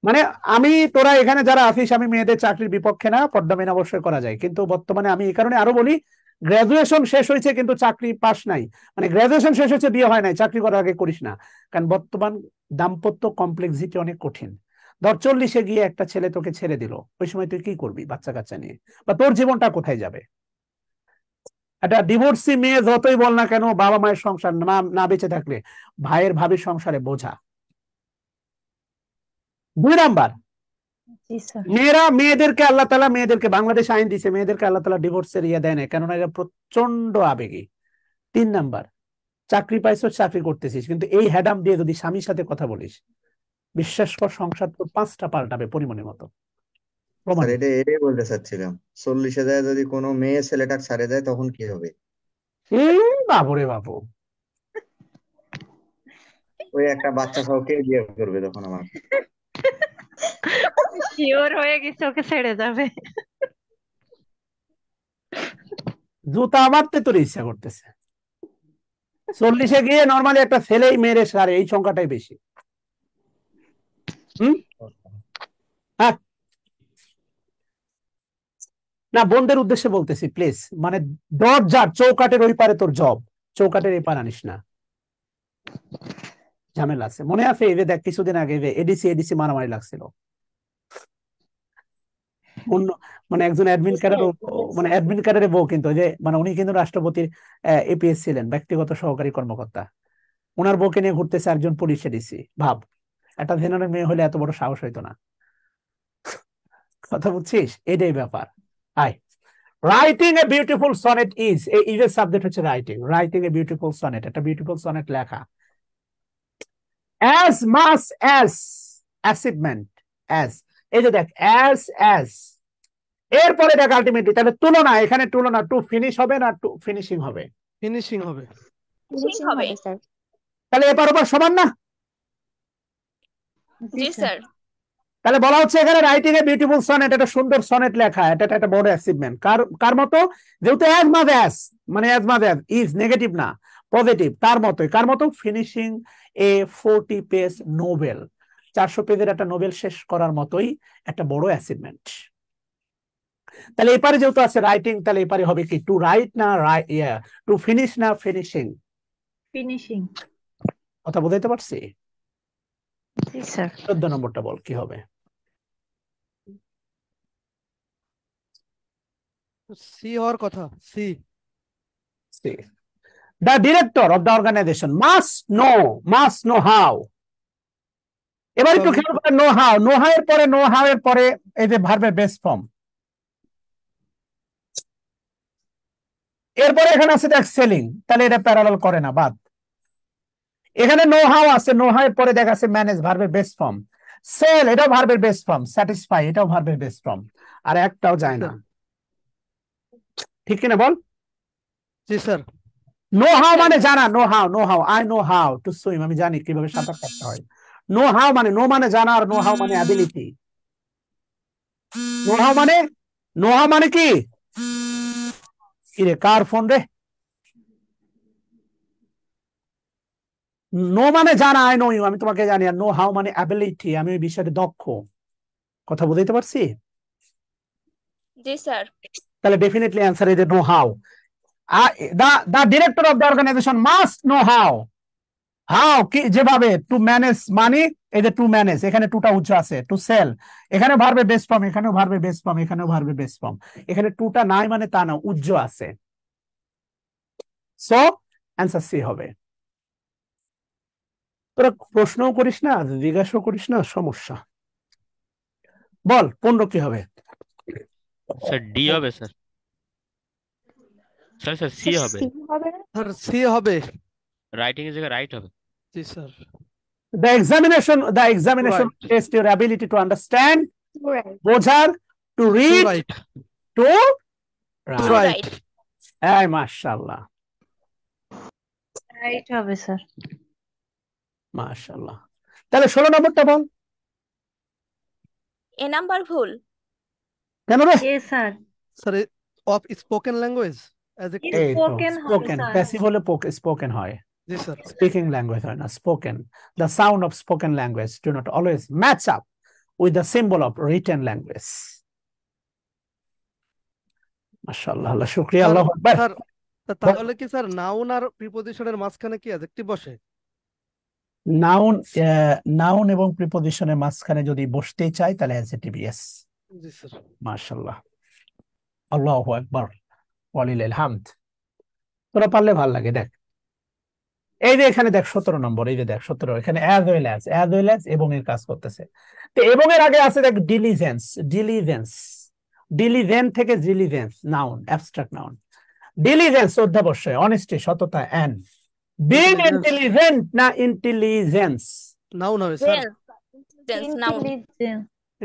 মানে আমি, তোরা এখানে যারা আছিস, আমি মেয়েদের চাকরির বিপক্ষে না, পর্দা মেনে অবশ্যই করা যায়, কিন্তু বর্তমানে আমি এই কারণে আরো বলি, গ্রাজুয়েশন শেষ হয়েছে কিন্তু চাকরি পাস নাই, মানে গ্রাজুয়েশন শেষ হয়েছে বিয়ে হয় নাই, চাকরি করার আগে করিস না। কারণ বর্তমান দাম্পত্য কমপ্লেক্সিটি অনেক কঠিন। ধর 40-এ গিয়ে একটা ছেলে তোকে ছেড়ে দিল, ওই সময় তুই কি করবি বাচ্চা কাচ্চা নিয়ে, বা তোর জীবনটা কোথায় যাবে? একটা ডিভোর্সি মেয়ে যতই বল না কেন, বাবা মায়ের সংসার না না বেঁচে থাকলে ভাইয়ের ভাবির সংসারে বোঝা। 2 নাম্বার, জি স্যার। মেয়েদেরকে আল্লাহ তাআলা, মেয়েদেরকে বাংলাদেশ আইন দিছে, মেয়েদেরকে আল্লাহ তাআলা ডিভোর্সের ইয়ে দেয় না, কেননা এরা প্রচন্ড আবেগী। 3 নাম্বার, চাকরি পাইছো, চাকরি করতেছিস, কিন্তু এই হ্যাডাম দিয়ে যদি স্বামীর সাথে কথা বলিস, বিশ্বাস কর সংসার তো 5টা পাল্টাবে পরিমণির মতো, স্যার প্রমাণিত। এটাই বলতে চাচ্ছিলাম, 40-এ যায় যদি কোনো মেয়ে ছেলেটাকে ছাড়ে দেয় তখন কি হবে? বাবুরে বাবু, ওই একটা বাচ্চা সহ কে বিয়ে করবে তখন আমার? শিওর হয়ে গেছে ওকে ছেড়ে যাবে। জুতা মারতে তোর ইচ্ছা করতেছে। 40-এ গিয়ে নর্মালি একটা ছেলেই মেরে সারে, এই সংখ্যাটাই বেশি। হম হ্যাঁ, না বোনদের উদ্দেশ্যে বলতেছি প্লিজ, মানে দরজার চৌকাটের ওই পারে তোর জব, চৌকাটের এই পার আনিস না, ঝামেলা আছে। মনে আছে এই যে দেখ কিছুদিন আগে এডিসি মারামারি লাগছিল, অন্য মানে একজন অ্যাডমিন ক্যাডার, মানে অ্যাডমিন ক্যাডারের বউ, কিন্তু ওই যে মানে উনি কিন্তু রাষ্ট্রপতির এপিএস ছিলেন, ব্যক্তিগত সহকারী কর্মকর্তা। ওনার বউকে নিয়ে ঘুরতেছে একজন পুলিশে ডিসি। ভাব, একটা জেনারেল মেয়ে হলে এত বড় সাহস হইতো না। কথা বুঝছিস? এটাই ব্যাপার। আয়, writing a beautiful sonnet is, এই ইজের সাবজেক্ট হচ্ছে writing. Writing a beautiful sonnet, একটা বিউটিফুল সনেট লেখা। as much as achievement as, এই যে দেখ as এরপরে দেখ আলটিমেটলি, তাহলে তুলনা, এখানে তুলনা টু ফিনিশ হবে না টু ফিনিশিং হবে? ফিনিশিং হবে। ফিনিশিং হবে। স্যার। তাহলে এপার ওপার সমান না? জি স্যার। তাহলে বলা হচ্ছে এখানে রাইটিং এ বিউটিফুল সনেট, একটা সুন্দর সনেট লেখা, এটা একটা বড় অ্যাচিভমেন্ট। কার মতো? যেহেতু as much as, মানে as much as is negative না পজিটিভ, তার মতোই। কার মতো? ফিনিশিং এ 40 পেজ নোবেল, 400 পেজের একটা নোবেল শেষ করার মতোই একটা বড় অ্যাচিভমেন্ট। তাহলে এপারে যেহেতু আছে রাইটিং, তাহলে এপারে হবে কি? টু রাইট না টু ফিনিশ না ফিনিশিং? ফিনিশিং। কথা বুঝাইতে পারছি? জি স্যার। 14 নম্বরটা বল কি হবে? সি হওয়ার কথা, C. The director of the organization must know how. এবার একটু খেয়াল করে, নো হাউ, নো হাউ এর পরে, নো হাউ এর পরে এই যে ভার্বের বেস ফর্ম, এরপরে এখানে আছে দেখ সেলিং, তাহলে এটা প্যারালাল করে না, বাদ। এখানে নো হাউ আছে, নো হাউ এর পরে দেখা আছে ম্যানেজ, ভার্বের বেস ফর্ম। সেল, এটাও ভার্বের বেস ফর্ম। স্যাটিসফাই, এটাও ভার্বের বেস ফর্ম। আর একটাও যায় না, ঠিক কিনা বল? জি স্যার। নো হাউ মানে জানা, know how, I know how to swim, আমি জানি কিভাবে সাঁতার কাটতে হয়। নো হাউ মানে, নো মানে জানা, আর নো হাউ মানে অ্যাবিলিটি। নো হাউ মানে কি? কিরে, কার ফোন রে? নো মানে জানা, আই নো ইউ, আমি তোমাকে জানি। আর নো হাউ মানে অ্যাবিলিটি, আমি ওই বিষয়ে দক্ষ। কথা বুঝাইতে পারছি? জি স্যার। তাহলে definitely answer is know how. the director of the organization must know how কি, যেভাবে টু ম্যানেজ মানি, এই যে টু ম্যানেজ, এখানে টুটা উচ্চ আছে। টু সেল, এখানে ভার্বে বেস ফর্ম, এখানেও ভার্বে বেস ফর্ম, এখানেও ভার্বে বেস ফর্ম। এখানে টুটা নাই মানে তা না, উজ্জ আছে। সো অ্যান্সার সি হবে। তোরা প্রশ্নও করিস না, জিজ্ঞাসাও করিস না, সমস্যা। বল 15 কি হবে? স্যার ডি হবে স্যার। স্যার সি হবে। স্যার সি হবে। রাইটিং এর জায়গায় রাইট হবে। জি sir. The examination Right. test your ability to understand, right. বোঝার, to to read, right. to to write. Right. এই মাশাআল্লাহ, রাইট হবে স্যার। মাশাআল্লাহ। তাহলে 16 নম্বরটা বল। এ নাম্বার ভুল। কেন রে? A sir. Sir of spoken language adjective. এই তো স্পোকেন হবে স্পোকেন, স্যার। প্যাসিভ হলে স্পোকেন হয়, জি স্যার। স্পিকিং ল্যাঙ্গুয়েজ হয় না, spoken. The sound of spoken language do not always match up with the symbol of written language. মাশাআল্লাহ, আল্লাহ শুকরিয়া, আল্লাহু আকবার। স্যার তাহলে কি স্যার নাউন আর প্রিপজিশনের মাঝখানে কি অ্যাডজেক্টিভ বসে? নাউন এবং প্রিপজিশনের মাঝখানে যদি বসতে চাই তাহলে অ্যাডজেক্টিভ, ইয়েস। জি স্যার। মাশাআল্লাহ, আল্লাহু আকবার, ওয়ালিল্লাহিল হামদ। তোরা পারলে ভাল লাগে। দেখ এই যে এখানে দেখ 17 নম্বর, এই যে দেখ 17, এখানে অ্যাজ ওয়েল অ্যাজ এবং এর কাজ করতেছে। তো এবং এর আগে আছে দেখ ডিলিজেন্স থেকে diligence, noun, abstract noun. Diligence অধ্যাবসায়, অনেস্টি, সততা। এন্ড বিং ইন্টেলিজেন্ট না ইন্টেলিজেন্স? নাউন হবে sir. Noun.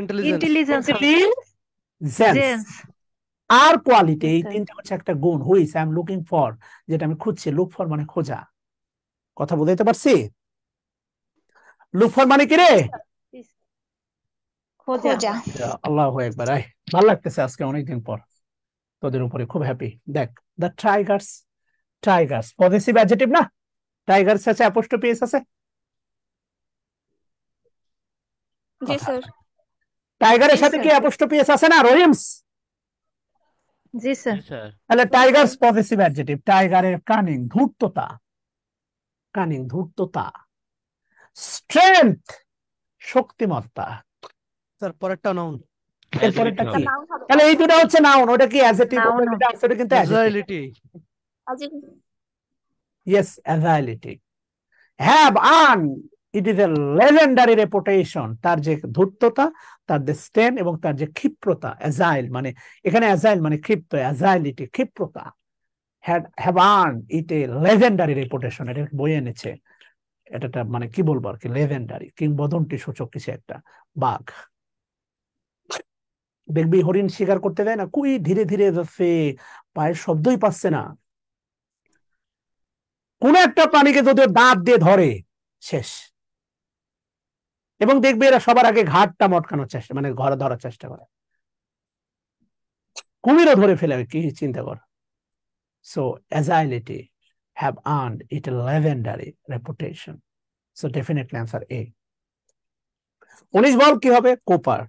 Intelligence. Intelligence. Intelligence আর কোয়ালিটি, এই তিনটা হচ্ছে একটা গুণ। Which I am looking for, যেটা আমি খুঁজছি। লুক ফর মানে খোঁজা। কথা বুঝাইতে পারছি? লুক ফর মানে কি রে? খোঁজা। আল্লাহু আকবার। ভালো লাগতেছে আজকে অনেকদিন পর তোদের উপরে, খুব হ্যাপি। দেখ দ্য টাইগার্স পজিটিভ অ্যাডজেক্টিভ না? টাইগার্স আছে, অ্যাপোস্ট্রফি এস আছে। জি স্যার। টাইগারের জি সাথে স্যার। কি অ্যাপোস্ট্রফি এস আছে না, রহিমস? জি স্যার। জি স্যার। তাহলে টাইগার্স পজিটিভ অ্যাডজেক্টিভ। টাইগারের কানিং, ধূর্ততা। স্ট্রেংথ, শক্তিমত্তা। স্যার পরেরটা নাউন। এরপরেরটা কি? নাউন হবে। তাহলে এই দুটো হচ্ছে নাউন, ওটা কি অ্যাডজেক্টিভ? Noun ওটা কিন্তু adjective. Agility. Yes, agility. Have earn, it is a legendary reputation, তার যে ধূর্ততা, তার যে স্টেন এবং তার যে ক্ষিপ্রতা, অ্যাজাইল মানে এখানে অ্যাজাইল মানে ক্ষিপ্ত, অ্যাজাইলিটি ক্ষিপ্রতা, have earn it a legendary reputation, এটা বই এনেছে, এটা মানে কি বলবো আর কি, লেজেন্ডারি কিংবদন্তি সূচক কিছু একটা। বাঘ দেখবি হরিণ শিকার করতে দেয় না, কুই ধীরে ধীরে যাচ্ছে, পায়ের শব্দই পাচ্ছে না, কোন একটা প্রাণীকে যদি ওর দাঁত দিয়ে ধরে শেষ। এবং দেখবে এরা সবার আগে ঘাটটা মটকানোর চেষ্টা, মানে ঘরে ধরার চেষ্টা করে, কুমিরও ধরে ফেলে, কি চিন্তা কর। So agility have earned it a legendary reputation, so definitely answer A. 19 বল কি হবে? কোপার।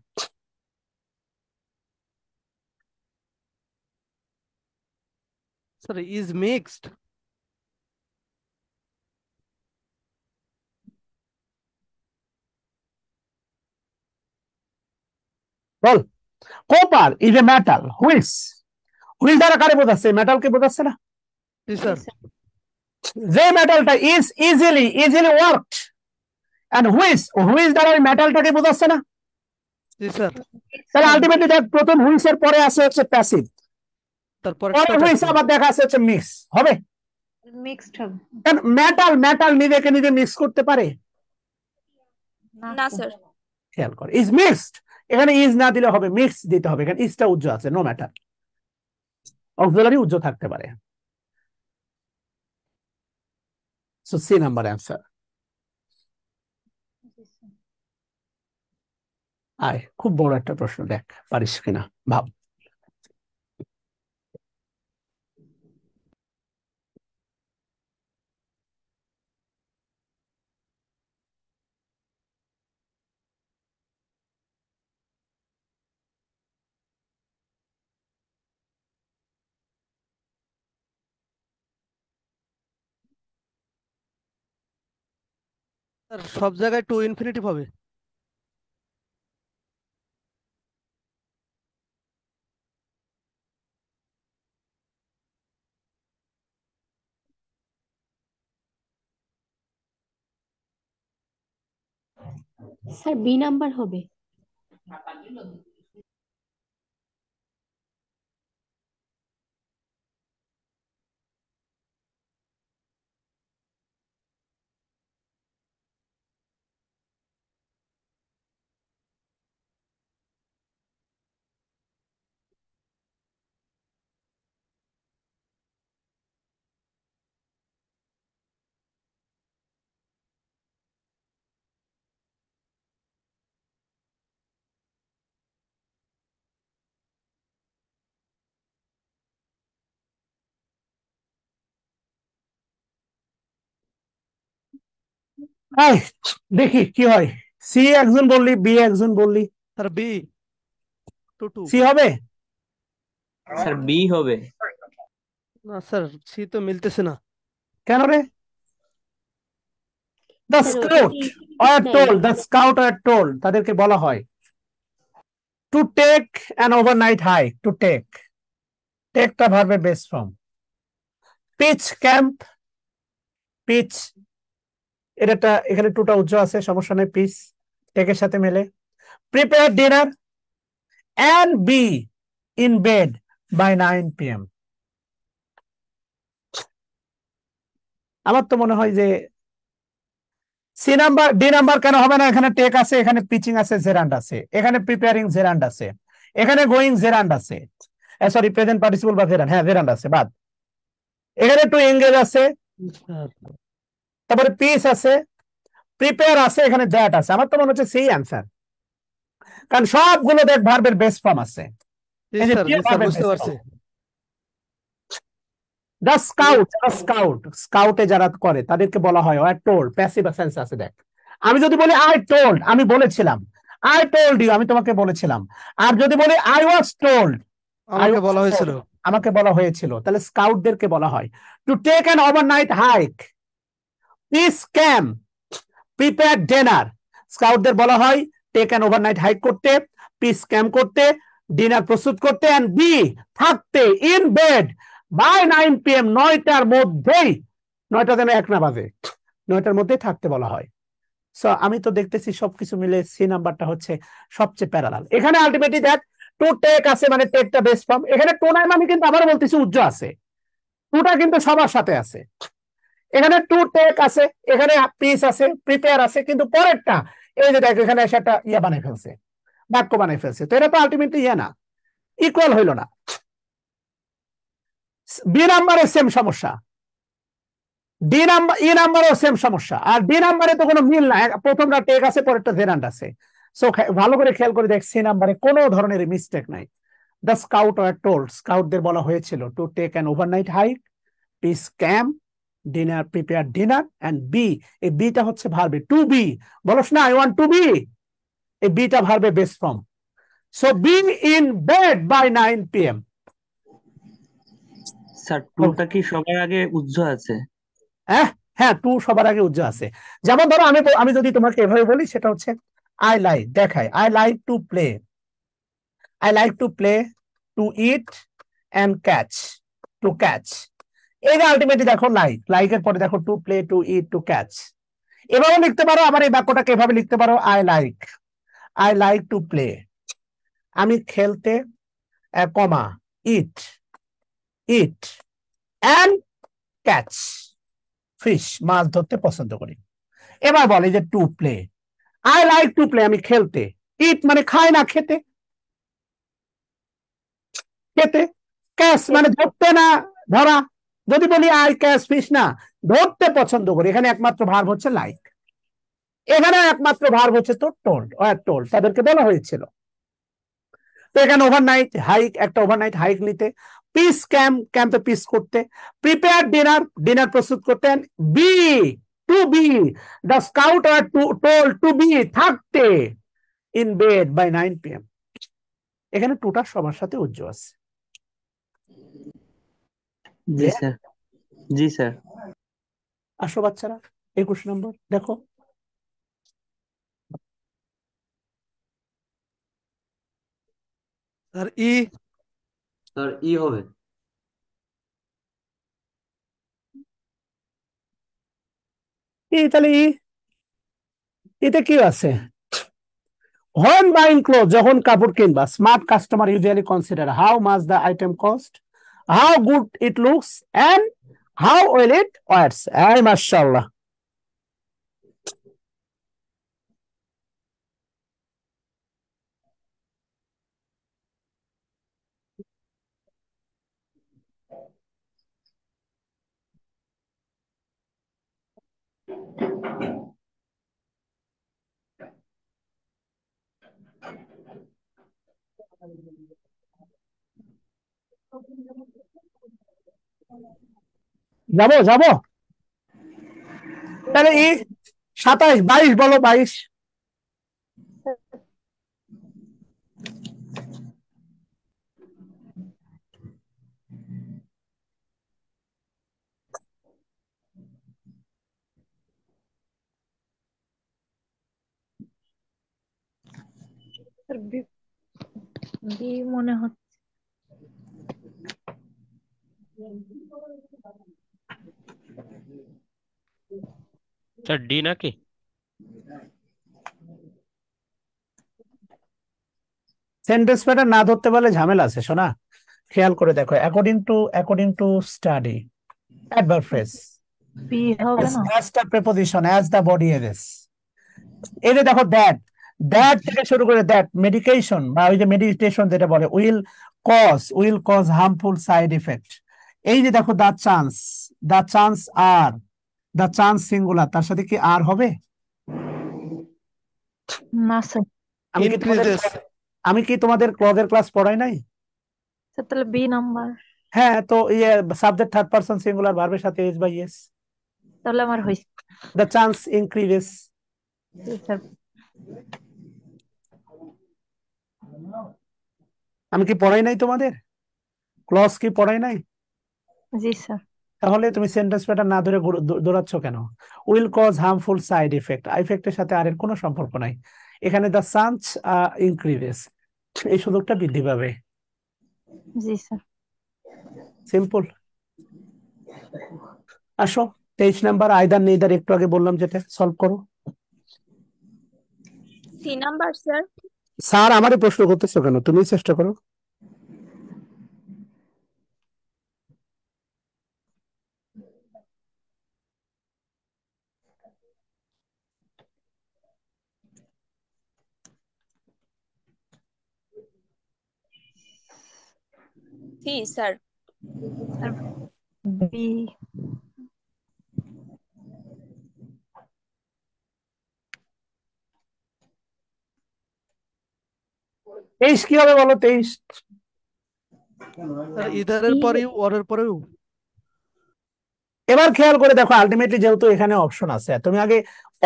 Sir is mixed. বল। Copper is a metal which, which দ্বারা কারে বোঝাচ্ছে? মেটালকে বোঝাচ্ছে না? জি স্যার। যে মেটালটা is easily worked, and which, which দ্বারা ওই মেটালটাকে বোঝাচ্ছে না? জি স্যার। তাহলে আলটিমেটলি দেখ, প্রথম হুইচ এর পরে আছে হচ্ছে প্যাসিভ, তারপরে পরে হুইচ আবার দেখা আছে হচ্ছে মিক্স হবে। মিক্সড হবে কারণ মেটাল নিজেকে নিজে মিক্স করতে পারে না স্যার। খেয়াল কর, ইজ মিক্সড, এখানে ইজ না দিলে হবে, মিক্স দিতে হবে, এখানে ইজটা উজ্জ আছে, নো ম্যাটার, অক্সিলারি উজ্জ থাকতে পারে। So C number answer. আয়, খুব বড় একটা প্রশ্ন, দেখ পারিস কিনা ভাব। স্যার সব জায়গায় টু ইনফিনিটিভ হবে। স্যার বি নাম্বার হবে। আয় দেখি কি হয়। সি একজন বললি, বি একজন বললি, স্যার বি, টু। সি হবে? স্যার বি হবে। না স্যার, সি তো মিলতেছে না। কেন রে? The sir scout are told, the scout are told, তাদেরকে বলা হয় to take an overnight hike, to take, টেকটা ভার্বের base form. Pitch camp, pitch, এটা এখানে টুটা উজ্জ্ব আছে, সমস্যা নেই, পিচ টেকের সাথে মেলে। Prepare dinner and be in bed by 9 p.m. আমার তো মনে হয় যে সি নাম্বার, ডি নাম্বার কেন হবে না? এখানে টেক আছে, এখানে পিচিং আছে, জেরান্ড আছে, এখানে প্রিপেয়ারিং জেরান্ড আছে, এখানে গোয়িং জেরান্ড আছে, সরি প্রেজেন্ট পার্টিসিপল বা জেরান্ড, হ্যাঁ জেরান্ড আছে, বাদ। এখানে টু এঙ্গেজ আছে, তারপরে পিচ আছে, প্রিপেয়ার আছে, এখানে দ্যাট আছে। আমার তো মনে হচ্ছে সেই অ্যান্সার, কারণ সবগুলো দেখ ভার্বের বেস ফর্ম আছে। জি এই যে sir, be G sir, verb এর বুঝতে base পারছি। form। দ্য স্কাউট, স্কাউটে যারা করে তাদেরকে বলা হয় ওয়ার টোল্ড, প্যাসিভ সেন্স আছে দেখ। আমি যদি বলি আই টোল্ড, আমি বলেছিলাম, আই টোল্ড ইউ, আমি তোমাকে বলেছিলাম। আর যদি বলি আই ওয়াজ টোল্ড, আমাকে বলা হয়েছিল। আমাকে বলা হয়েছিল, তাহলে স্কাউটদেরকে বলা হয় to take an overnight hike, pitch camp, prepare dinner. স্কাউটদের বলা হয় টেক অ্যান ওভারনাইট হাইক করতে, পিস ক্যাম্প করতে, ডিনার প্রস্তুত করতে, এন্ড বি থাকতে, ইন বেড বাই 9 p.m, 9টার মধ্যেই, 9টা যেন 1 না বাজে, 9টার মধ্যে থাকতে বলা হয়। সো আমি তো দেখতেছি সবকিছু মিলে সি নাম্বারটা হচ্ছে সবচেয়ে প্যারালাল। এখানে আলটিমেটলি দেখ টু টেক আছে, মানে টেকটা বেস ফর্ম। এখানে টু নাই, আমি কিন্তু আবারও বলতেছি উজ্জ আছে, টুটা কিন্তু সবার সাথে আছে। এখানে টু টেক আছে, এখানে পিস আছে, প্রিপেয়ার আছে, কিন্তু পরেরটা এই যে দেখ এখানে এসে একটা ইয়া বানাই ফেলছে, বাক্য বানাই ফেলছে। তো এটা তো আলটিমেটলি ইয়া না, ইকুয়াল হইল না। বি নাম্বারের সেম সমস্যা, ডি নাম্বার ই নাম্বারেও সেম সমস্যা। আর ডি নাম্বারে তো কোনো মিল না, প্রথমটা টেক আছে, পরেরটা জেরান্ড আছে। সো ভালো করে খেয়াল করে দেখ, সি নাম্বারে কোনো ধরনের মিস্টেক নাই। দ্য স্কাউট আর টোল্ড, স্কাউটদের বলা হয়েছিল to take an overnight hike, pitch camp, dinner, prepare dinner, and be, এই বিটা হচ্ছে ভার্বে টু বি। বলস না আই ওয়ান্ট টু বি, এই বিটা ভার্বে base form. So be in bed by 9 PM। Sir টুটা কি সবার আগে উজ্জ আছে? হ্যাঁ হ্যাঁ, টু সবার আগে উজ্জ্ব আছে। যেমন ধরো আমি যদি তোমাকে এভাবে বলি, সেটা হচ্ছে আই লাইক, দেখাই I like to play, I like to play, to eat and catch, to catch. এই যে আলটিমেটলি দেখো লাইক, লাইকের পরে দেখো to play, to eat, to catch. এভাবে লিখতে পারো, আবার এই বাক্যটাকে এভাবে লিখতে পারো, আই লাইক টু প্লে, আমি খেলতে, কমা, ইট অ্যান্ড ক্যাচ, ফিশ, মাছ ধরতে পছন্দ করি। এবার বলে যে two play, I like to play, আমি খেলতে, ইট মানে খায় না, খেতে, ক্যাচ মানে ধরতে না ধরা। যদি বলি আই ক্যাচ ফিশ, না, ধরতে পছন্দ করি, এখানে একমাত্র ভার্ব হচ্ছে লাইক, এখানে একমাত্র ভার্ব হচ্ছে তো টোল্ড, টোল্ড, তাদেরকে বলা হয়েছিল। তো এখানে ওভারনাইট হাইক, একটা ওভারনাইট হাইক নিতে, পিস ক্যাম্প, ক্যাম্পে পিস করতে, প্রিপেয়ার ডিনার, ডিনার প্রস্তুত করতে, B, to B, the scout are told to be, থাকতে, ইন বেড বাই 9 PM। এখানে টুটা সবার সাথে উজ্জ আছে। জি স্যার, জি স্যার। আসো বাচ্চারা 21 নম্বর দেখো। স্যার স্যার ই হবে। তাহলে এতে কি আছে? When buying clothes, যখন কাপড় কিনবা, smart customer usually consider how much the item cost, how good it looks, and how well it wears. এই মাশাআল্লাহ। যাবো তাহলে 27, 22 বলো, 22। বি মনে হচ্ছে। স্যার ডি নাকি? সেন্টেন্স প্যাটার্ন না ধরতে পারলে ঝামেলা আছে শোনা, খেয়াল করে দেখো। According to study, adverb phrase, B হবে না। as the preposition, as the body is। এই যে দেখো দ্যাট থেকে শুরু করে দ্যাট মেডিকেশন বা ওই যে মেডিটেশন যেটা বলে, will cause harmful side effect. এই যে দেখো দ্য চান্স সিঙ্গুলার, তার সাথে কি আর হবে? না স্যার। আমি কি তোমাদের ক্লজের ক্লাস পড়াই নাই? স্যার তাহলে বি নাম্বার। হ্যাঁ, তো সাবজেক্ট থার্ড পারসন সিঙ্গুলার ভার্বের সাথে এস বাই এস, তাহলে আমার হয়েছে। The chance increases. স্যার আমি কি পড়াই নাই তোমাদের ক্লজ? কি পড়াই নাই? জি স্যার। তাহলে তুমি সেন্টেন্স প্যাটার্ন না ধরে দৌড়াচ্ছ কেন? Will cause harmful side effect, ইফেক্টের সাথে আর এর কোনো সম্পর্ক নাই। এখানে দ্য চান্স ইনক্রিজেস, এই সুযোগটা বৃদ্ধি পাবে। জি স্যার। সিম্পল। আসো 23 নাম্বার আইদার নেইদার, একটু আগে বললাম যেটা, সলভ করো। C number sir. স্যার আমারই প্রশ্ন করতেছো কেন, তুমি চেষ্টা করো। C sir. Sir B. তেইশ কি হবে বলো? 23 স্যার ইদারের পরেও ওরের পরেও। এবার খেয়াল করে দেখো, আলটিমেটলি যেহেতু এখানে অপশন আছে, তুমি আগে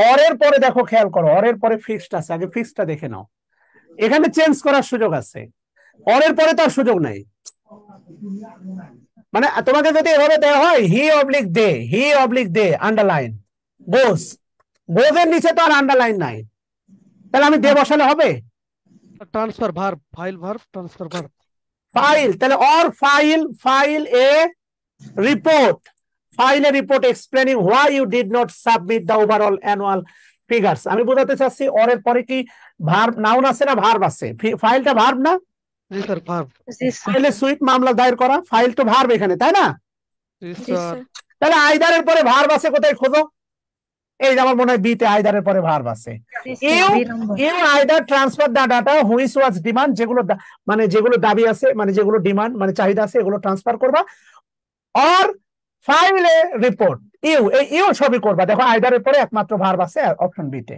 অরের পরে দেখো, খেয়াল করো, অরের পরে ফিক্সড আছে, আগে ফিক্সডটা দেখে নাও। এখানে চেঞ্জ করার সুযোগ আছে, অরের পরে তার সুযোগ নাই। মানে তোমাকে যদি এভাবে দেওয়া হয়, হি অবলিক দে আন্ডারলাইন গোস, গোজের নিচে তো আর আন্ডারলাইন নাই, তাহলে আমি দে বসালে হবে? Transfer verb, file verb, transfer verb. File, তাহলে or file a report, file a report explaining why you did not submit the overall annual figures. আমি বোঝাতে চাচ্ছি অরের পরে কি ভার্ব নাউন আছে না ভার্ব আছে? ফাইলটা ভার্ব না? জি স্যার ভার্ব। জি স্যার। ফাইলে সুইট মামলা দায়ের করা, ফাইল তো ভার্ব এখানে, তাই না? জি জি স্যার। স্যার। তাহলে আইদারের পরে ভার্ব আছে কোথায়, খোঁজো। এই যে আমার মনে হয় বিতে আইদারের পরে ভার্ব আছে। জি sir you B number. You either transfer the data which was demand, যেগুলো মানে যেগুলো দাবি আছে, মানে যেগুলো ডিমান্ড মানে চাহিদা আছে, এগুলো ট্রান্সফার করবা। অর ফাইলে রিপোর্ট, ইউ সবই করবা। দেখো আইদারের পরে একমাত্র ভার্ব আছে অপশন বিতে।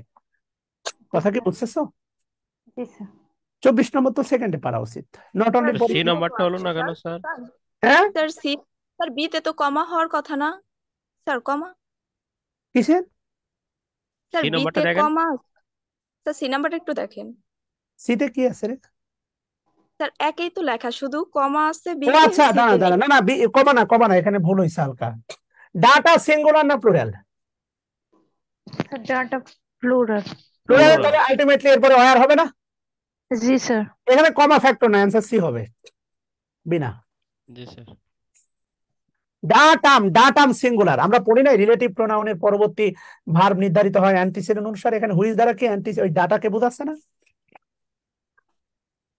কথা কি বুঝতেছো? জি স্যার। 24 নম্বর তো সেকেন্ডে পারা উচিত, নট অনলি। সি নাম্বারটা হলো না কেন স্যার? হ্যাঁ স্যার সি। স্যার বি তে তো কমা হওয়ার কথা না স্যার? কমা কিসের? স্যার সি বি নাম্বারটা তে দেখেন। কমা। স্যার সি নাম্বারটা একটু দেখেন সিতে কি আছে রে? স্যার, একই তো লেখা, শুধু কমা আছে বি ও তে, আচ্ছা, সি দাঁড়া তে দাঁড়া, নেই। না না, কমা না, এখানে ভুল হয়েছে হালকা। ডাটা সিঙ্গুলার না plural? Sir data plural. Plural, Plural। তাহলে আলটিমেটলি এরপরে ওয়্যার হবে না? জি স্যার। এখানে কমা ফ্যাক্টর না, অ্যান্সার সি হবে বিনা। জি স্যার। ডাটাম সিঙ্গুলার, আমরা পড়ি নাই রিলেটিভ প্রোনাউনের পরবর্তী ভার্ব নির্ধারিত হয় অ্যান্টিসিডেন্ট অনুসারে। এখানে হুইজ দ্বারা কি ওই ডাটাকে বোঝাচ্ছে না?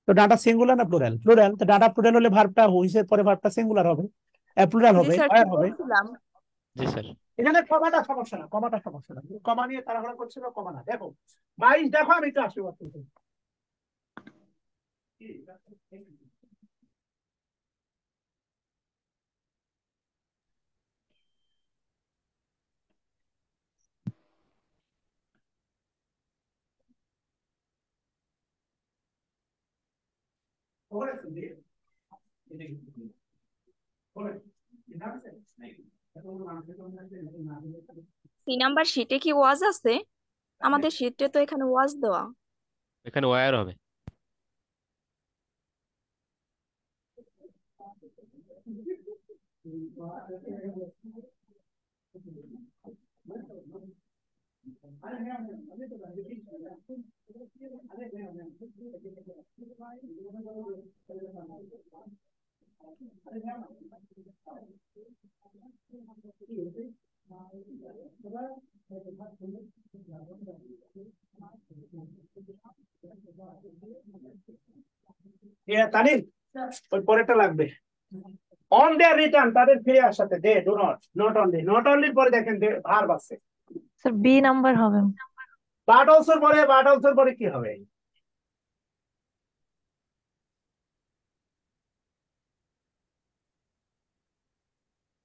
তো ডাটা সিঙ্গুলার না প্লুরাল? প্লুরাল, তো ডাটা প্লুরাল হলে ভার্বটা হুইজের পরে ভার্বটা সিঙ্গুলার হবে, প্লুরাল জি হবে, স্যার, ওয়্যার ঠিক হবে। বলছিলাম। জি স্যার। এখানে কমাটা সমস্যা না, কমাটা সমস্যা না, কমা নিয়ে তাড়াহুড়া করছিল, কমা না। দেখো 22 দেখো, আমি একটু আসি বলতে। সি নাম্বার শিটে কি ওয়াজ আছে? আমাদের শিটে তো এখানে ওয়াজ দেওয়া। এখানে ওয়্যার হবে। তানিম, ওই পরেরটা লাগবে। অন দেয়ার রিটার্ন, তাদের ফিরে আসাতে দে ডু নট অনলি পরে দেখেন ভার্ব আছে। স্যার বি নাম্বার হবে। বাট অলসোর পরে কি হবে?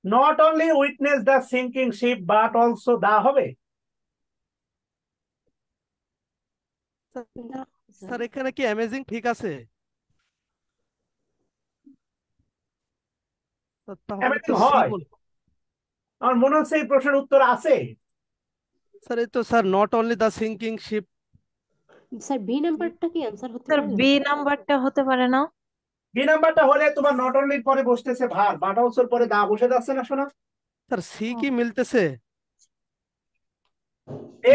Not only witness the sinking ship but also the হবে। স্যার এখানে কি অ্যামেজিং ঠিক আছে? স্যার, তাহলে তো Amazing সি হয়? আমার মনে হচ্ছে এই প্রশ্নের উত্তর আছে। স্যার এই তো sir not only the sinking ship. Sir B নাম্বারটা কি অ্যান্সার হতে স্যার পারে? বি নাম্বারটা হতে পারে না? বি নাম্বারটা হলে তোমার নট অনলি পরে বসতেছে ভার, বাট অলসোর পরে দা বসে যাচ্ছে না শোনা? স্যার সি কি মিলতেছে?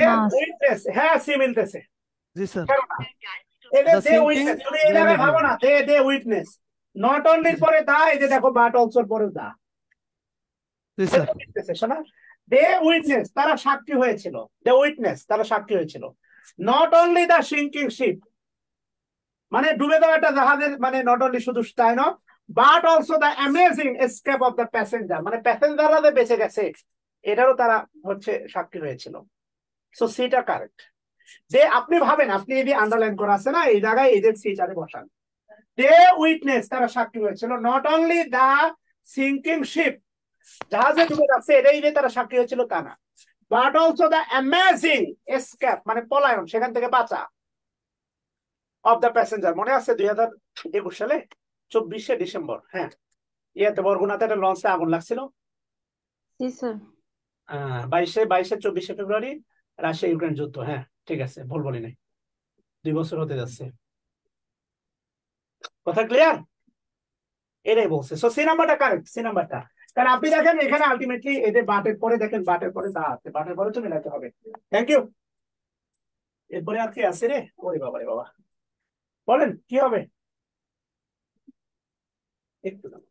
না উইটনেস, হ্যাঁ সি মিলতেছে। জি স্যার। এটা The দে thinking, উইটনেস, তুমি the এইভাবে amazing. ভাবো না, দে উইটনেস। নট অনলির পরে দা, এই যে দেখো বাট অলসোর পরে দা, জি স্যার। মিলতেছে শোনা। দে উইটনেস, তারা সাক্ষী হয়েছিল, দে উইটনেস, তারা সাক্ষী হয়েছিল, not only the sinking ship, মানে ডুবে যাওয়া একটা জাহাজের, মানে নট অনলি শুধু তাই নয়, but also the amazing escape of the passenger, মানে প্যাসেঞ্জাররা যে বেঁচে গেছে এটারও তারা হচ্ছে সাক্ষী হয়েছিল। সো সিটা কারেক্ট। যে আপনি ভাবেন, আপনি এই যে আন্ডারলাইন করা আছে না, এই জায়গায় এই যে সিটারে বসান, দে উইটনেস, তারা সাক্ষী হয়েছিল, not only the sinking ship, জাহাজে ডুবে যাচ্ছে এটাই যে তারা সাক্ষী হয়েছিল তা না, but also the amazing escape, মানে পলায়ন, সেখান থেকে বাঁচা, অফ দ্য প্যাসেঞ্জার। মনে আছে 2021 সালে 24শে ডিসেম্বর, হ্যাঁ, ইয়েতে বরগুনাতে একটা লঞ্চে আগুন লাগছিল, জি স্যার। 24শে ফেব্রুয়ারি, রাশিয়া ইউক্রেন যুদ্ধ। হ্যাঁ ঠিক আছে, ভুল বলি নাই, 2 বছর হতে যাচ্ছে। কথা ক্লিয়ার? এটাই বলছে। সো সি নাম্বারটা কারেক্ট, সি নাম্বারটা। কারণ আপনি দেখেন এখানে আলটিমেটলি এদের বাটের পরে দেখেন, বাটের পরে দা আছে, বাটের পরে তো মেলাতে হবে। Thank you. এরপরে আর কি আছে রে? ওরে বাবা রে বাবা, বলেন কি হবে? একটু দাও।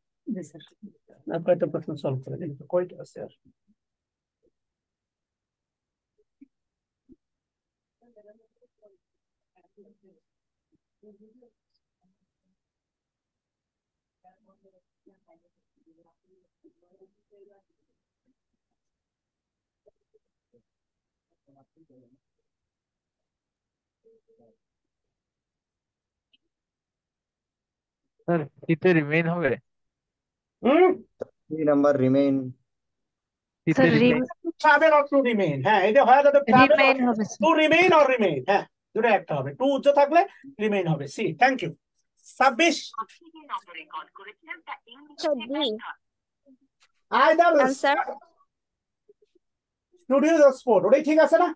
আর কয়টা প্রশ্ন সলভ করে দিন, কয়টা আছে আর? স্যার শীতে রিমেইন হবে, হুম, 3 নাম্বার রিমেইন। শীতে sir remain. Travel or to remain, হ্যাঁ এটা হয় যাবে ট্রাভেল রিমেইন হবে টু রিমেইন অর রিমেইন, হ্যাঁ দুটো একটা হবে, টু উচ্চ থাকলে রিমেইন হবে। C, thank you. 26 sir D either answer. Studio or sport, ওটাই ঠিক আছে না?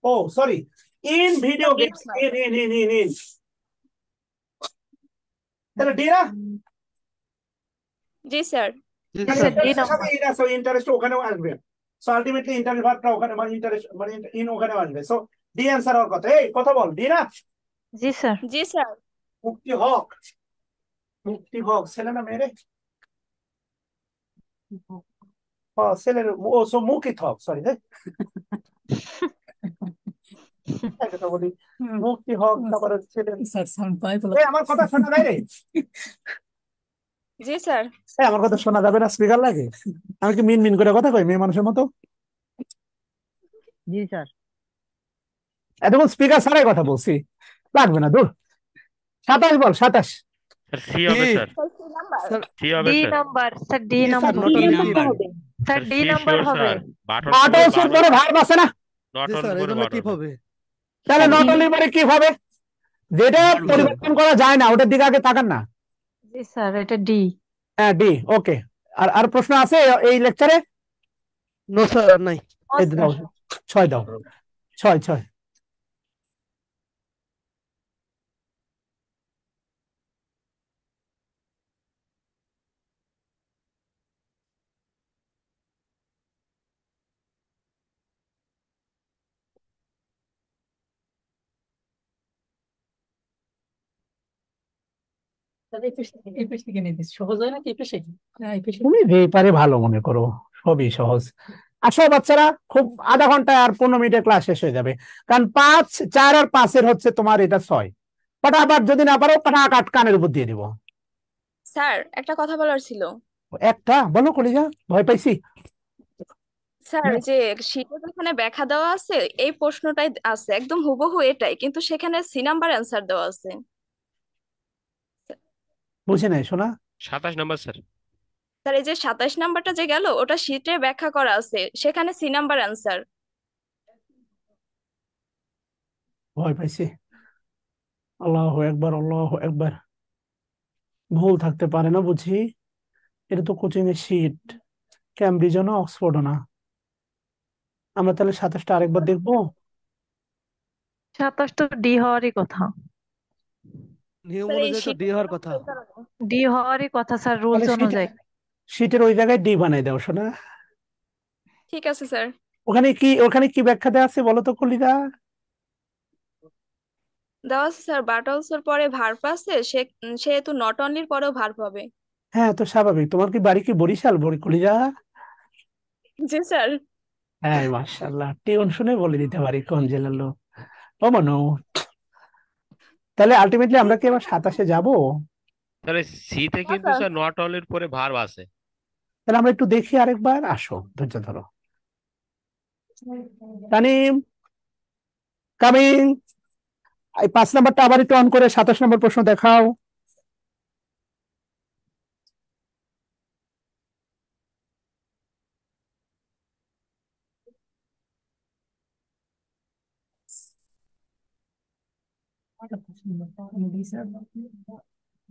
ও sorry, in video games, in তাহলে ডি না? জি স্যার। জি স্যার। ইন্টারেস্ট ওখানেও আসবে। সো আলটিমেটলি ইন্টারেস্ট ভার্বটা ওখানে, মানে ইন্টারেস্ট মানে ইন ওখানেও আসবে। সো ডি অ্যান্সার হওয়ার কথা। এই কথা বল, ডি না? জি স্যার। জি স্যার। মুক্তি হক, মুক্তি হক ছেলে না মেয়ে রে? ছেলের, ও সো মুকিত হক, সরি কথা বলি, মুক্তি হক তারপরে ছেলে। আমার কথা শোনা যায় রে? জি স্যার। আমার কথা শোনা যাবে না? স্পিকার লাগে? আমি কি মিন মিন করে কথা কই মেয়ে মানুষের মতো? জি স্যার। এতক্ষণ স্পিকার ছাড়াই কথা বলছি, লাগবে না দূর। 27 বল, 27। স্যার সি হবে sir, sir C number. Sir C হবে D sir. Number, sir D sir number, not only D. Sir D C number sure হবে। Sir, but not also also পরে ভার্ব আছে না? নট জি অলসো স্যার, এই পরে জন্য but কি হবে। হবে? তাহলে নট অনলি পরে কি হবে? যেটা Not হবে। পরিবর্তন করা যায় না ওটার দিকে আগে তাকান না। জি স্যার, এটা ডি। হ্যাঁ ডি, ওকে। আর প্রশ্ন আছে এই লেকচারে? নো স্যার, আর নাই। এই দাও, 6 দাও, 6। তুমি যে পারে ভালো মনে করো, সবই সহজ। আসো বাচ্চারা, খুব আধা ঘন্টায় আর 15 মিনিটের ক্লাস শেষ হয়ে যাবে। কারণ 5, 4 আর 5-এর হচ্ছে তোমার এটা 6। ফটাফট যদি না পারো কাট কানের উপর দিয়ে দিব। স্যার একটা কথা বলার ছিল। একটা বলো কলিজা, ভয় পাইছি। স্যার যে শীটে যেখানে ব্যাখ্যা দেওয়া আছে এই প্রশ্নটাই আছে একদম হুবহু এটাই, কিন্তু সেখানে সি নাম্বার অ্যান্সার দেওয়া আছে। বুঝে নাই শোনা? 27 নাম্বার স্যার। স্যার এই যে 27 নাম্বারটা যে গেল ওটা শীটে ব্যাখ্যা করা আছে, সেখানে সি নাম্বার অ্যান্সার। ভয় পাইছি। আল্লাহু আকবার, আল্লাহু আকবার। ভুল থাকতে পারে না বুঝি। এটা তো কোচিং এর শীট, ক্যামব্রিজও না, অক্সফোর্ডও না। আমরা তাহলে 27টা আরেকবার দেখবো। 27 তো ডি হওয়ারই কথা। নিয়ম স্যার এই অনুযায়ী তো শীটে ডি হওয়ার কথা। ডি হওয়ারই কথা স্যার, রুলস তাহলে অনুযায়ী। শীটের ওই জায়গায় ডি বানাই দাও শোনা। ঠিক আছে স্যার। ওখানে কি ব্যাখ্যা দেওয়া আছে বলো তো কলিদা? দেওয়া আছে স্যার, বাট অলসোর পরে ভার্ব আছে, সেহেতু নট অনলির পরেও ভার্ব হবে। হ্যাঁ, তো স্বাভাবিক। তোমার কি বাড়ি কি বরিশাল কলিজা? জি স্যার। হ্যাঁ, মাশাআল্লাহ, টিউন শুনে বলে দিতে পারি কোন জেলার লোক। ও মনো, তাহলে আলটিমেটলি আমরা কি এবার 27-এ যাবো? তাহলে সি তে হ্যাঁ কিন্তু স্যার। স্যার নট অল এর পরে ভার্ব আছে। তাহলে আমরা একটু দেখি আরেকবার। আসো, ধৈর্য ধরো। তানিম, কামিং। এই 5 নাম্বারটা আবার একটু অন করে 27 নম্বর প্রশ্ন দেখাও।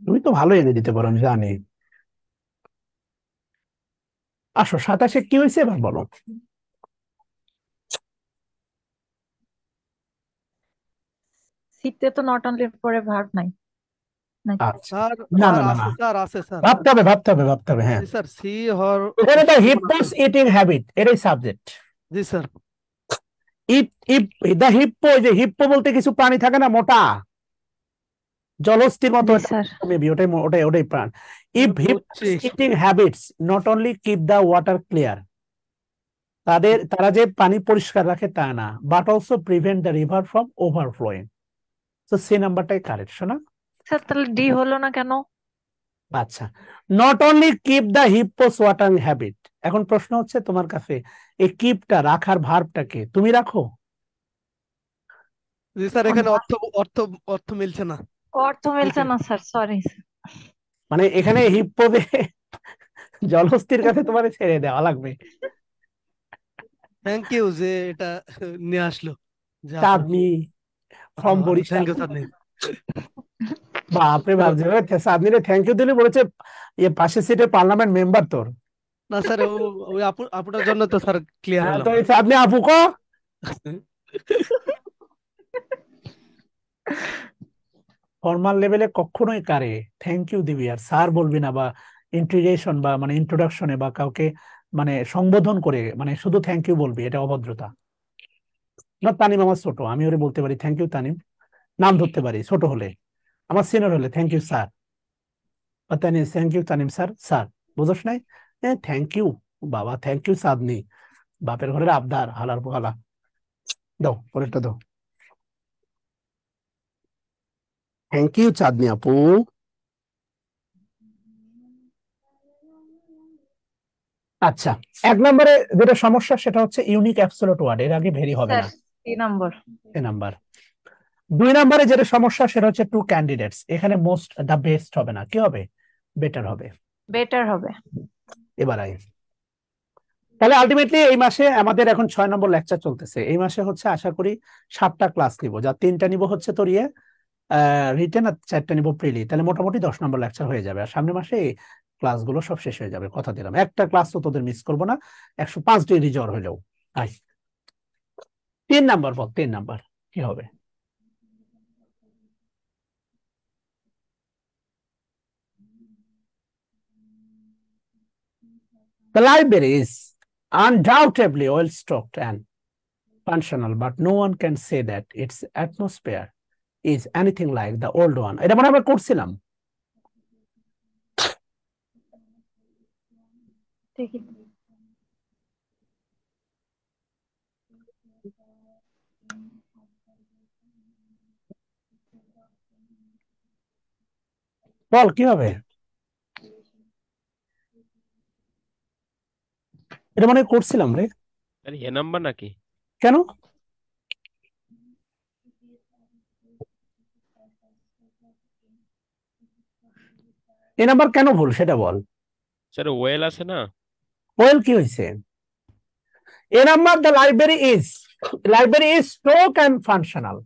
তুমি তো ভালো এনে দিতে পারো, আমি জানি। আসো, 27-এ কি হয়েছে এবার বলো। সিতে তো নট অনলির পরে ভার্ব নাই নাকি? আচ্ছা, স্যার না স্যার না না না, আছে স্যার, আছে স্যার। ভাবতে হবে ভাবতে হবে ভাবতে হবে। হ্যাঁ, জি স্যার, সি হর এখানে তো সি হিপ্পোস ইটিং হ্যাবিট, এটাই সাবজেক্ট। জি স্যার। ইট ইপ দা হিপ্পো, যে হিপ্পো বলতে কিছু প্রাণী থাকে না, মোটা জলস্থির মতো, জি স্যার। মেবি ওটাই ওটাই ওটাই প্রাণ। If hippos eating habits not only keep the water clear, তারা যে পানি পরিষ্কার রাখে তা না, but also prevent the river from overflowing. তো সি নাম্বারটাই কারেক্ট, শোনা। স্যার তাহলে ডি হলো না কেন? আচ্ছা, not only keep the hippos water habit. এখন প্রশ্ন হচ্ছে তোমার কাছে, এই কিপটা রাখার ভার্বটাকে তুমি রাখো। জি স্যার, এখানে অর্থ অর্থ অর্থ মিলছে না। অর্থ মিলছে না স্যার, সরি। মানে এখানে হিপ্পো জলস্থির কাছে তোমার ছেড়ে দেওয়া লাগবে। থ্যাংক ইউ যে এটা নিয়ে আসলো। যা Chandni from Barishal. Thank you sir. বাপরে বাপ, যেভাবে চাঁদনিরে থ্যাংক ইউ দিলে বলেছে পাশের সিটের পার্লামেন্ট মেম্বার তোর। না স্যার, ওই আপুটার জন্য তো স্যার ক্লিয়ার হ্যাঁ, হলাম। তো এই চাঁদনি আপু কো ফর্মাল লেভেলে কখনোই কারে থ্যাংক ইউ দিবি আর স্যার বলবি না, বা ইন্ট্রোডাকশন বা মানে ইন্ট্রোডাকশনে বা কাউকে মানে সম্বোধন করে মানে শুধু থ্যাংক ইউ বলবি, এটা অভদ্রতা। না, তানিম আমার ছোট, আমি ওরে বলতে পারি থ্যাংক ইউ তানিম, নাম ধরতে পারি। ছোট হলে, আমার সিনিয়র হলে থ্যাংক ইউ স্যার, বা তানি thank you Tanim sir. Sir বুঝোস নাই? থ্যাংক ইউ বাবা, থ্যাংক ইউ চাঁদনি, বাপের ঘরের আবদার, হালার পোহালা। দাও পরেরটা দাও। থ্যাংক ইউ চাঁদনি আপু। আচ্ছা, 1 নম্বরে যেটা সমস্যা সেটা হচ্ছে ইউনিক অ্যাবসলিউট ওয়ার্ড, এর আগে ভেরি হবে স্যার না। C number. 2 নম্বরে যেটা সমস্যা সেটা হচ্ছে টু ক্যান্ডিডেটস, এখানে মোস্ট দা বেস্ট হবে না, কি হবে? বেটার হবে। বেটার হবে। এবার আই, তাহলে আলটিমেটলি এই মাসে আমাদের এখন 6 নম্বর লেকচার চলতেছে। এই মাসে হচ্ছে আশা করি 7টা ক্লাস নিব, যা 3টা নিব হচ্ছে তোর রিটেন, আর 4টা নিব প্রিলি। তাহলে মোটামুটি 10 নম্বর লেকচার হয়ে যাবে। আর সামনের মাসে এই ক্লাসগুলো সব শেষ হয়ে যাবে, কথা দিলাম। একটা ক্লাস তো তোদের মিস করবো না, 105 ডিগ্রি জ্বর হলেও। আই 3 নাম্বার বল, 3 নাম্বার কি হবে? The library is undoubtedly well stocked and functional, but no one can say that its atmosphere is anything like the old one. এটা মনে আমরা করছিলাম। দেখি বল কি হবে? এটা মনে হয় করছিলাম রে। আরে এ নাম্বার নাকি? কেন? এ নাম্বার কেন ভুল সেটা বল। স্যার ওয়েল আছে না? ওয়েল কি হয়েছে? A number the library is stocked and functional,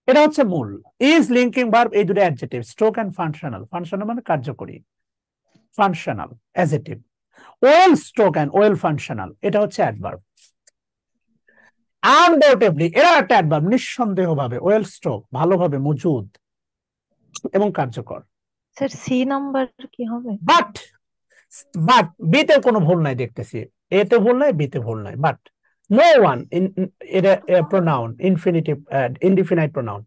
এটা হচ্ছে মূল। ইজ লিঙ্কিং ভার্ব, এই দুটো adjective, stocked and functional. Functional মানে কার্যকরী, functional adjective. Well stocked and well functional, এটা হচ্ছে অ্যাডভার্ব। আনডাউটেবলি এরা একটা অ্যাডভার্ব, নিঃসন্দেহভাবে। ওয়েল স্টোক ভালোভাবে মজুদ এবং কার্যকর। স্যার সি নাম্বার কি হবে? বাট বিতে কোনো ভুল নাই দেখতেছি, এতে ভুল নাই, বিতে ভুল নাই, but No one in a pronoun, infinitive, indefinite pronoun.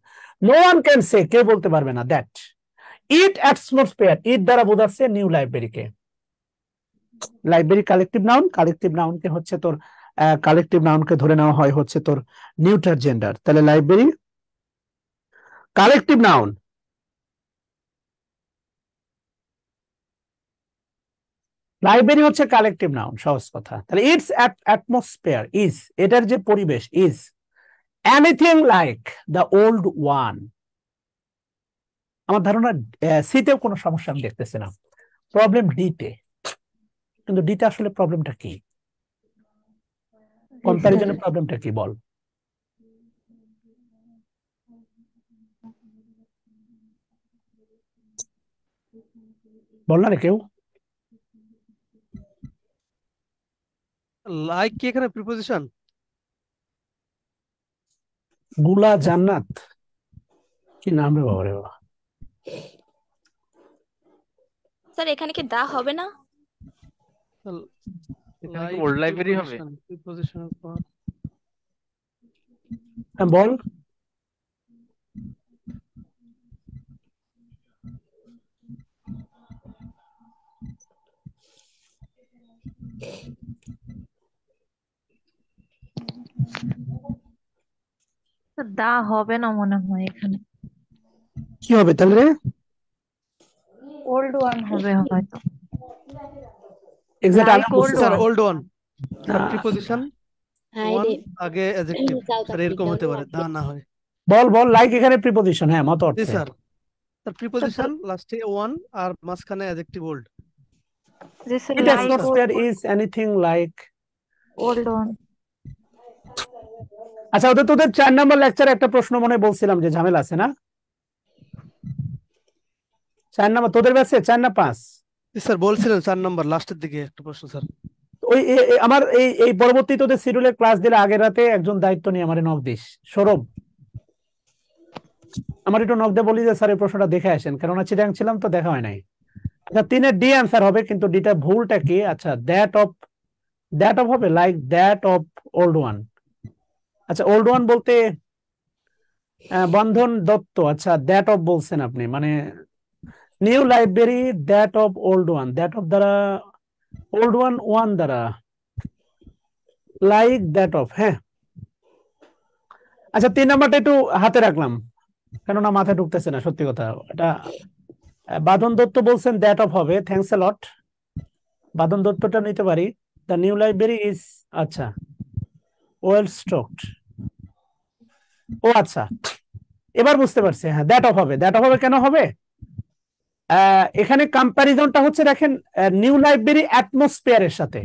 No one can say, কেউ বলতে পারবে না that it atmosphere, it দ্বারা বোঝাচ্ছে নিউ লাইব্রেরিকে। লাইব্রেরি কালেকটিভ নাউন কে হচ্ছে তোর কালেকটিভ নাউনকে ধরে নেওয়া হয় হচ্ছে তোর নিউটার জেন্ডার। তাহলে লাইব্রেরি কালেকটিভ নাউন, লাইব্রেরি হচ্ছে কালেকটিভ নাউন, সহজ কথা। তাহলে ইটস অ্যাটমসফিয়ার ইজ, এটার যে পরিবেশ is anything like the old one. আমার ধারণা সিতেও কোনো সমস্যা আমি দেখতেছি না, প্রবলেম ডিতে। কিন্তু ডিতে আসলে প্রবলেমটা কি, কম্প্যারিজনের প্রবলেমটা কি বল? বল না রে কেউ। লাইক কি এখানে প্রিপোজিশন? গুলা জান্নাত কি নাম রে বাবা রে বাবা। স্যার এখানে কি দা হবে না? এখানে কি ওল্ড লাইব্রেরি হবে? প্রিপোজিশনের পর হ্যাঁ বল। দা হবে না মনে হয় এখানে, কি হবে তাহলে? ওল্ড ওয়ান হবে হয়তো। Exact Like old sir one. Old one, sir preposition high one রে আগে অ্যাডজেক্টিভ, সাউথ স্যার এরকম হতে পারে, দা না হয়। বল বল, লাইক এখানে প্রিপোজিশন, হ্যাঁ মত জি অর্থে। স্যার, স্যার প্রিপোজিশন লাস্টে ওয়ান আর মাঝখানে adjective old. G sir, It like atmosphere is anything like, old one. আচ্ছা ওদের তোদের 4 নম্বর লেকচারে একটা প্রশ্ন মনে বলছিলাম যে ঝামেলা আছে না? 4 নম্বর তোদের ব্যাচে 4 না 5? জি স্যার বলছিলেন 4 নম্বর লাস্টের দিকে একটা প্রশ্ন স্যার। ওই আমার এই পরবর্তী তোদের শিডিউলের ক্লাস দিলে আগের রাতে একজন দায়িত্ব নিয়ে আমারে নক দিস, সৌরভ আমার একটু নক দিয়ে বলি যে স্যার এই প্রশ্নটা দেখে আসেন, কেননা চিটাং ছিলাম তো দেখা হয় নাই। আচ্ছা 3-এর ডি অ্যান্সার হবে, কিন্তু ডিটা ভুলটা কি? আচ্ছা দ্যাট অফ হবে, like that of old one. আচ্ছা ওল্ড ওয়ান বলতে বন্ধন দত্ত, আচ্ছা দ্যাট অফ বলছেন আপনি, মানে new library that of old one, that of দ্বারা ওল্ড ওয়ান দ্বারা লাইক দ্যাট অফ। হ্যাঁ আচ্ছা 3 নাম্বারটা একটু হাতে রাখলাম, কেননা মাথায় ঢুকতেছে না সত্যি কথা। এটা বাদন দত্ত বলছেন দ্যাট অফ হবে, থ্যাঙ্কস এ লট। বাদন দত্তটা নিতে পারি। দ্য নিউ লাইব্রেরি ইজ, আচ্ছা ওয়েল স্টকড। ও আচ্ছা এবার বুঝতে পারছি, হ্যাঁ দ্যাট অফ হবে। দ্যাট অফ হবে কেন হবে? এখানে কম্প্যারিজনটা হচ্ছে দেখেন নিউ লাইব্রেরি অ্যাটমসফিয়ারের সাথে।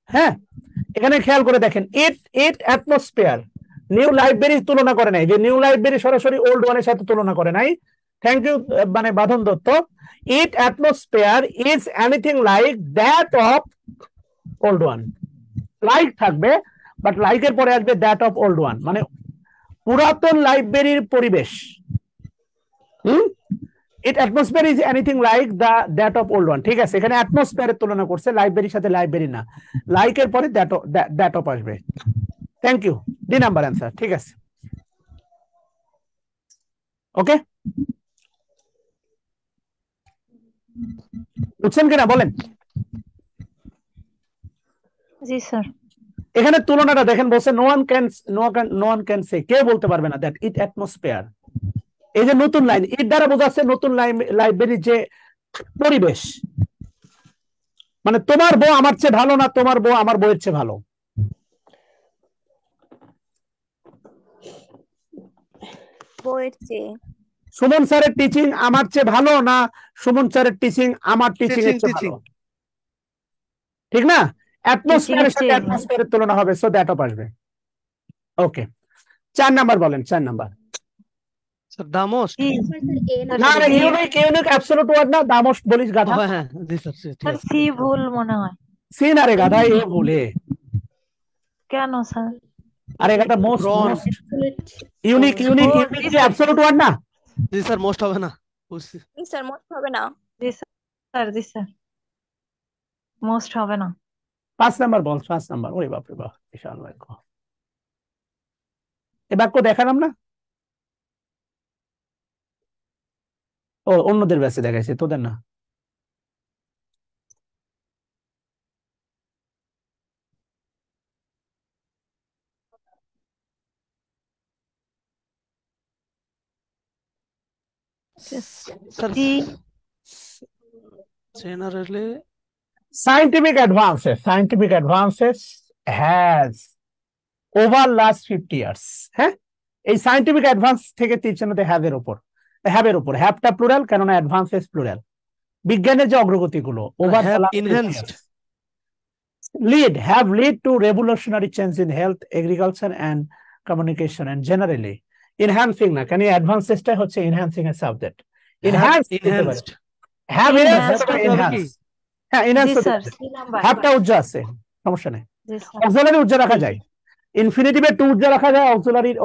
হ্যাঁ এখানে খেয়াল করে দেখেন, ইট অ্যাটমসফিয়ার নিউ লাইব্রেরি তুলনা করে নাই, যে নিউ লাইব্রেরি সরাসরি ওল্ড ওয়ানের সাথে তুলনা করে নাই। থ্যাংক ইউ মানে Badhon Dutta. It atmosphere is anything like that of old one. Like থাকবে, বাট লাইকের পরে আসবে দ্যাট অফ ওল্ড ওয়ান, মানে পুরাতন লাইব্রেরির পরিবেশ। It atmosphere is anything like that of old one. ঠিক আছে, এখানে অ্যাটমসফিয়ারের তুলনা করছে, লাইব্রেরির সাথে লাইব্রেরি না। লাইকের পরে দ্যাট অফ আসবে। Thank you, D number answer. ঠিক আছে ওকে, বুঝছেন কিনা বলেন? জি স্যার। এখানে তুলনাটা দেখেন, বলছে নো ওয়ান ক্যান সে, কেউ বলতে পারবে না দ্যাট ইট অ্যাটমসফিয়ার। এই যে নতুন লাইন, ইট দ্বারা বোঝাচ্ছে নতুন লাইব্রেরির যে পরিবেশ, মানে তোমার বউ আমার চেয়ে ভালো না তোমার বউ আমার বউয়ের চেয়ে ভালো। বইয়ের চেয়ে সুমন স্যারের টিচিং আমার চেয়ে ভালো না সুমন স্যারের টিচিং আমার টিচিং এর চেয়ে ভালো, ঠিক না? অ্যাটমসফিয়ারের সাথে অ্যাটমসফিয়ারের তুলনা হবে, সো দ্যাট অফ আসবে। ওকে 4 নাম্বার বলেন, 4 নাম্বার। স্যার দা মোস্ট, না রে ইউনিক অ্যাবসলিউট ওয়ার্ড না, দা মোস্ট বলিস গাধা। হ্যাঁ জি স্যার ঠিক স্যার আছে। সি ভুল মনে হয়। সি না রে গাধা, এ ভুলে। কেন স্যার? আরে গাধা মোস্ট ইউনিক কি অ্যাবসলিউট ওয়ার্ড না? জি স্যার মোস্ট হবে না, বুঝছি স্যার মোস্ট হবে না। জি স্যার, জি স্যার, মোস্ট হবে না। 5 নাম্বার বল, 5 নাম্বার। ওরে বাপরে বাপ, বিশাল বাক্য। এ বাক্য দেখালাম না? ও অন্যদের ব্যাচে দেখাইছে, তোদের না। Sir C generally Scientific advances has over last 50 years. হ্যাঁ, এই সায়েন্টিফিক অ্যাডভান্স থেকে তীর চিহ্নতে হ্যাভের উপর হ্যাভটা প্লুরাল, কেননা অ্যাডভান্সেস প্লুরাল। বিজ্ঞানের যে অগ্রগতিগুলো over the have last enhanced lead to revolutionary change in health, agriculture and communication and generally enhancing না, কেন অ্যাডভান্সেসটা হচ্ছে এনহ্যান্সিং এর সাবজেক্ট। হ্যাভ এনহ্যান্স করতে পারে, ইনহ্যান্সড হ্যাভ Enhanced করতে হবে এনহ্যান্স, কি? হ্যাঁ এনহ্যান্স জি করতে স্যার, পারে। C number. হ্যাভটা উজ্জ্ব আছে, সমস্যা নেই। জি স্যার, অক্সিলারি উজ্জ্ব রাখা যায়, ইনফিনিটিভে টু উজ্জ্ব রাখা যায়,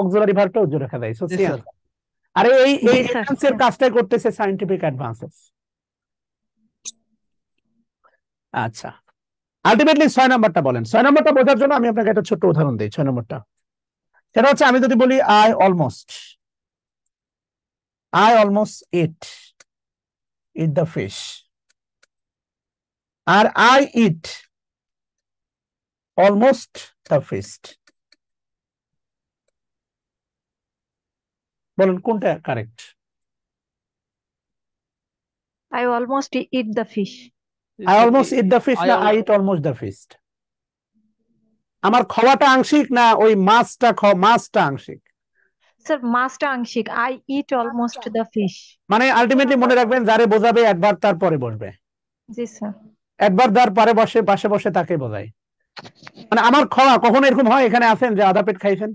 অক্সিলারি ভার্বটা উজ্জ্ব রাখা যায়। সো জি সি স্যার। আরে এই জি স্যার। এনহ্যান্সের কাজটাই করতেছে সায়েন্টিফিক অ্যাডভান্সেস। আচ্ছা, আলটিমেটলি 6 নাম্বারটা বলেন। 6 নাম্বারটা বোঝার জন্য আমি আপনাকে একটা ছোট্ট উদাহরণ দিই। 6 নাম্বারটা সেটা হচ্ছে, আমি যদি বলি I almost eat the fish, আর I eat almost the feast, বলেন কোনটা correct? I almost eat the fish. I almost eat the fish না I eat almost the feast? আমার খাওয়াটা আংশিক না ওই মাছটা আংশিক? স্যার মাছটা আংশিক, I eat almost the fish. মানে আলটিমেটলি মনে রাখবেন, যারে বোঝাবে একবার তার পরে বসবে, জি স্যার। একবার যার পারে বসে পাশে বসে তাকে বোঝায়। মানে আমার খাওয়া কখনো এরকম হয় এখানে আছেন যে আধা পেট খাইছেন,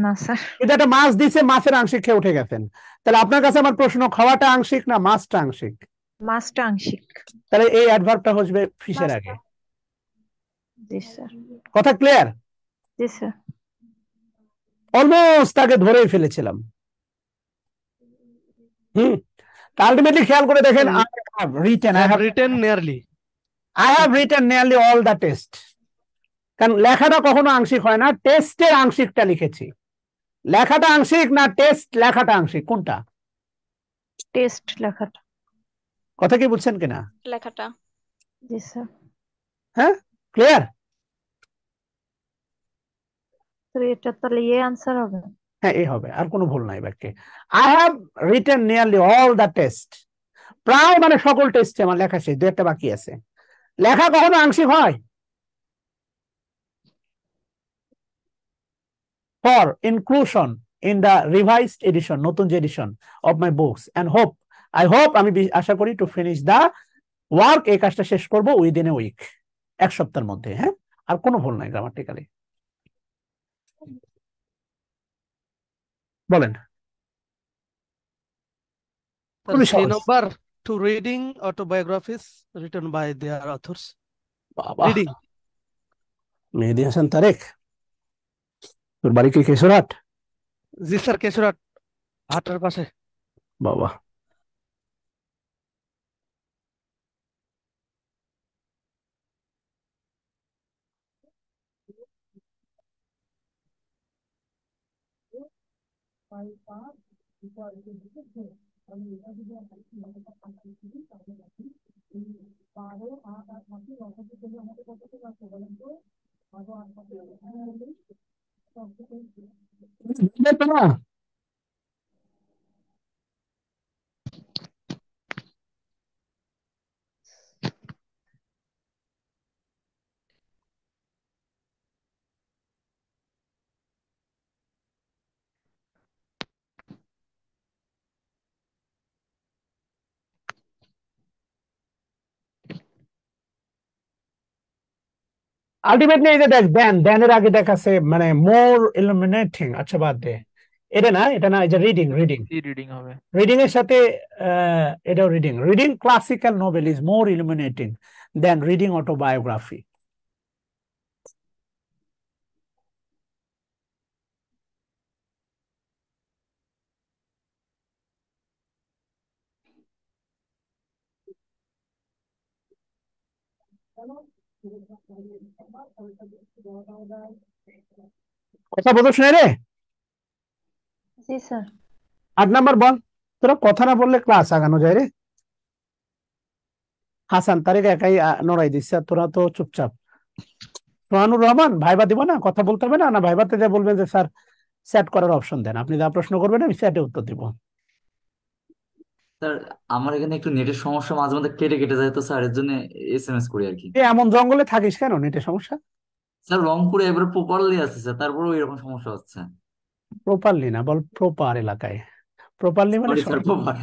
না স্যার। এটা একটা মাছ দিছে, মাছের আংশিক খেয়ে উঠে গেছেন, তাহলে আপনার কাছে আমার প্রশ্ন, খাওয়াটা আংশিক না মাছটা আংশিক? মাছটা আংশিক। তাহলে এই অ্যাডভার্বটা বসবে ফিশের আগে। জি স্যার। কথা ক্লিয়ার? জি স্যার। অলমোস্ট তাকে ধরেই ফেলেছিলাম। আলটিমেটলি খেয়াল করে দেখেন, I have written nearly all the test. কারণ লেখাটা কখনো আংশিক হয় না, টেস্টের আংশিকটা লিখেছি। লেখাটা আংশিক না টেস্ট লেখাটা আংশিক, কোনটা? টেস্ট লেখাটা। কথা কি বুঝছেন কিনা? লেখাটা। জি স্যার। হ্যাঁ, ক্লিয়ার? তো এটা তাহলে আনসার হবে। হ্যাঁ, এই হবে, আর কোনো ভুল নাই বাক্যে। I have written nearly all the test, প্রায় মানে সকল টেস্টে আমার লেখা শেষ, দু একটা বাকি আছে। লেখা কখনো আংশিক হয়? For inclusion in the revised edition, নতুন যে edition of my books, and I hope, আমি আশা করি, টু ফিনিশ দ্য ওয়ার্ক, এই কাজটা শেষ করবো উইদিন এ উইক, এক সপ্তাহের মধ্যে। হ্যাঁ, আর কোনো ভুল নাই গ্রামাটিক্যালি। বলেন। খুবই সি সহজ। Number, to reading autobiographies written by their authors. বাবা, রিডিং। মেহেদী হাসান তারেক, তোর বাড়ি কি কেশরহাট? জি স্যার, কেশরহাট হাটের পাশে। বাবা, না আলটিমেটলি এই যে দেখ, দেনের আগে দেখাচ্ছে মানে মোর ইলুমিনেটিং। আচ্ছা বাদ দে, এটা না, এই যে রিডিং কি রিডিং হবে? রিডিং এর সাথে এটাও reading classical novel is more illuminating than reading autobiography. কথা বলতে শুনে রে। জি স্যার। 8 নাম্বার বল। তোরা কথা না বললে ক্লাস আগানো যায় রে। হাসান তারেক একাই নড়াই দিচ্ছে, আর তোরা তো চুপচাপ। সোহানুর রহমান ভাইবা দিব না, কথা বলতে হবে না, না ভাইবাতে যা বলবেন যে স্যার চ্যাট করার অপশন দেন, আপনি যা প্রশ্ন করবেন আমি চ্যাটে উত্তর দিব। স্যার আমার এখানে একটু নেটের সমস্যা, মাঝে মধ্যে কেটে কেটে যায়, তো স্যার এর জন্য SMS করি আর কি। এমন জঙ্গলে থাকিস কেন, নেটের সমস্যা? স্যার রংপুরে এবারে প্রপারলি আছে স্যার, তারপরেও এরকম সমস্যা হচ্ছে। প্রপারলি না, বল প্রপার এলাকায়। প্রপারলি মানে সরি স্যার, প্রপার।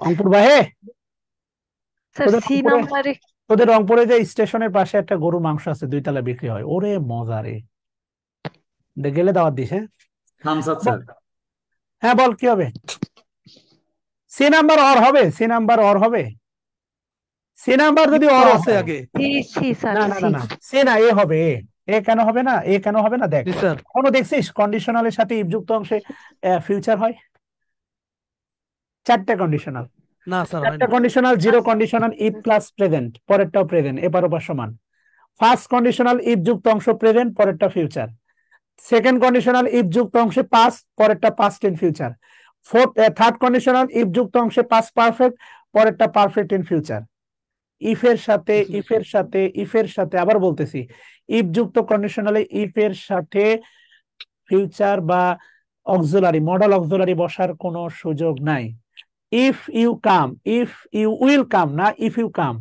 রংপুর বাহে। স্যার তোদের সি রংপুরে নাম্বারে তোদের রংপুরে যে স্টেশনের পাশে একটা গরু মাংস আছে, 2 তলা বিক্রি হয়, ওরে মজা রে। গেলে দাওয়াত দিস। হ্যাঁ থামস আপ স্যার। হ্যাঁ বল কি হবে? সি নাম্বার অর হবে, সি নাম্বার অর হবে। সি নাম্বার যদি অর আছে হয়, আগে। সি সি স্যার না না সি। না না, সি না, এ হবে। এ কেন হবে না, এ কেন হবে না? দেখ, জি স্যার। কোনো দেখছিস কন্ডিশনালের সাথে ইফ যুক্ত অংশে ফিউচার হয়? 4টে কন্ডিশনাল। না স্যার, হয় 4টে না। Conditional, 0 conditional if plus present, পরেরটাও প্রেজেন্ট, এপার ওপার সমান। ফার্স্ট কন্ডিশনাল ইফ যুক্ত অংশ প্রেজেন্ট, পরেরটা ফিউচার। সেকেন্ড কন্ডিশনাল ইফ যুক্ত অংশে পাস্ট, পরেরটা passed in future. Third conditional if যুক্ত অংশে পাস্ট পারফেক্ট, পরেরটা পারফেক্ট ইন ফিউচার। ইফের সাথে ইফের সাথে ইফের সাথে, আবার বলতেছি, ইফ যুক্ত কন্ডিশনালে ইফের সাথে ফিউচার বা অক্সিলারি, মডেল অক্সিলারি বসার কোনো সুযোগ নাই। If you come, if you will come না, ইফ ইউ কাম,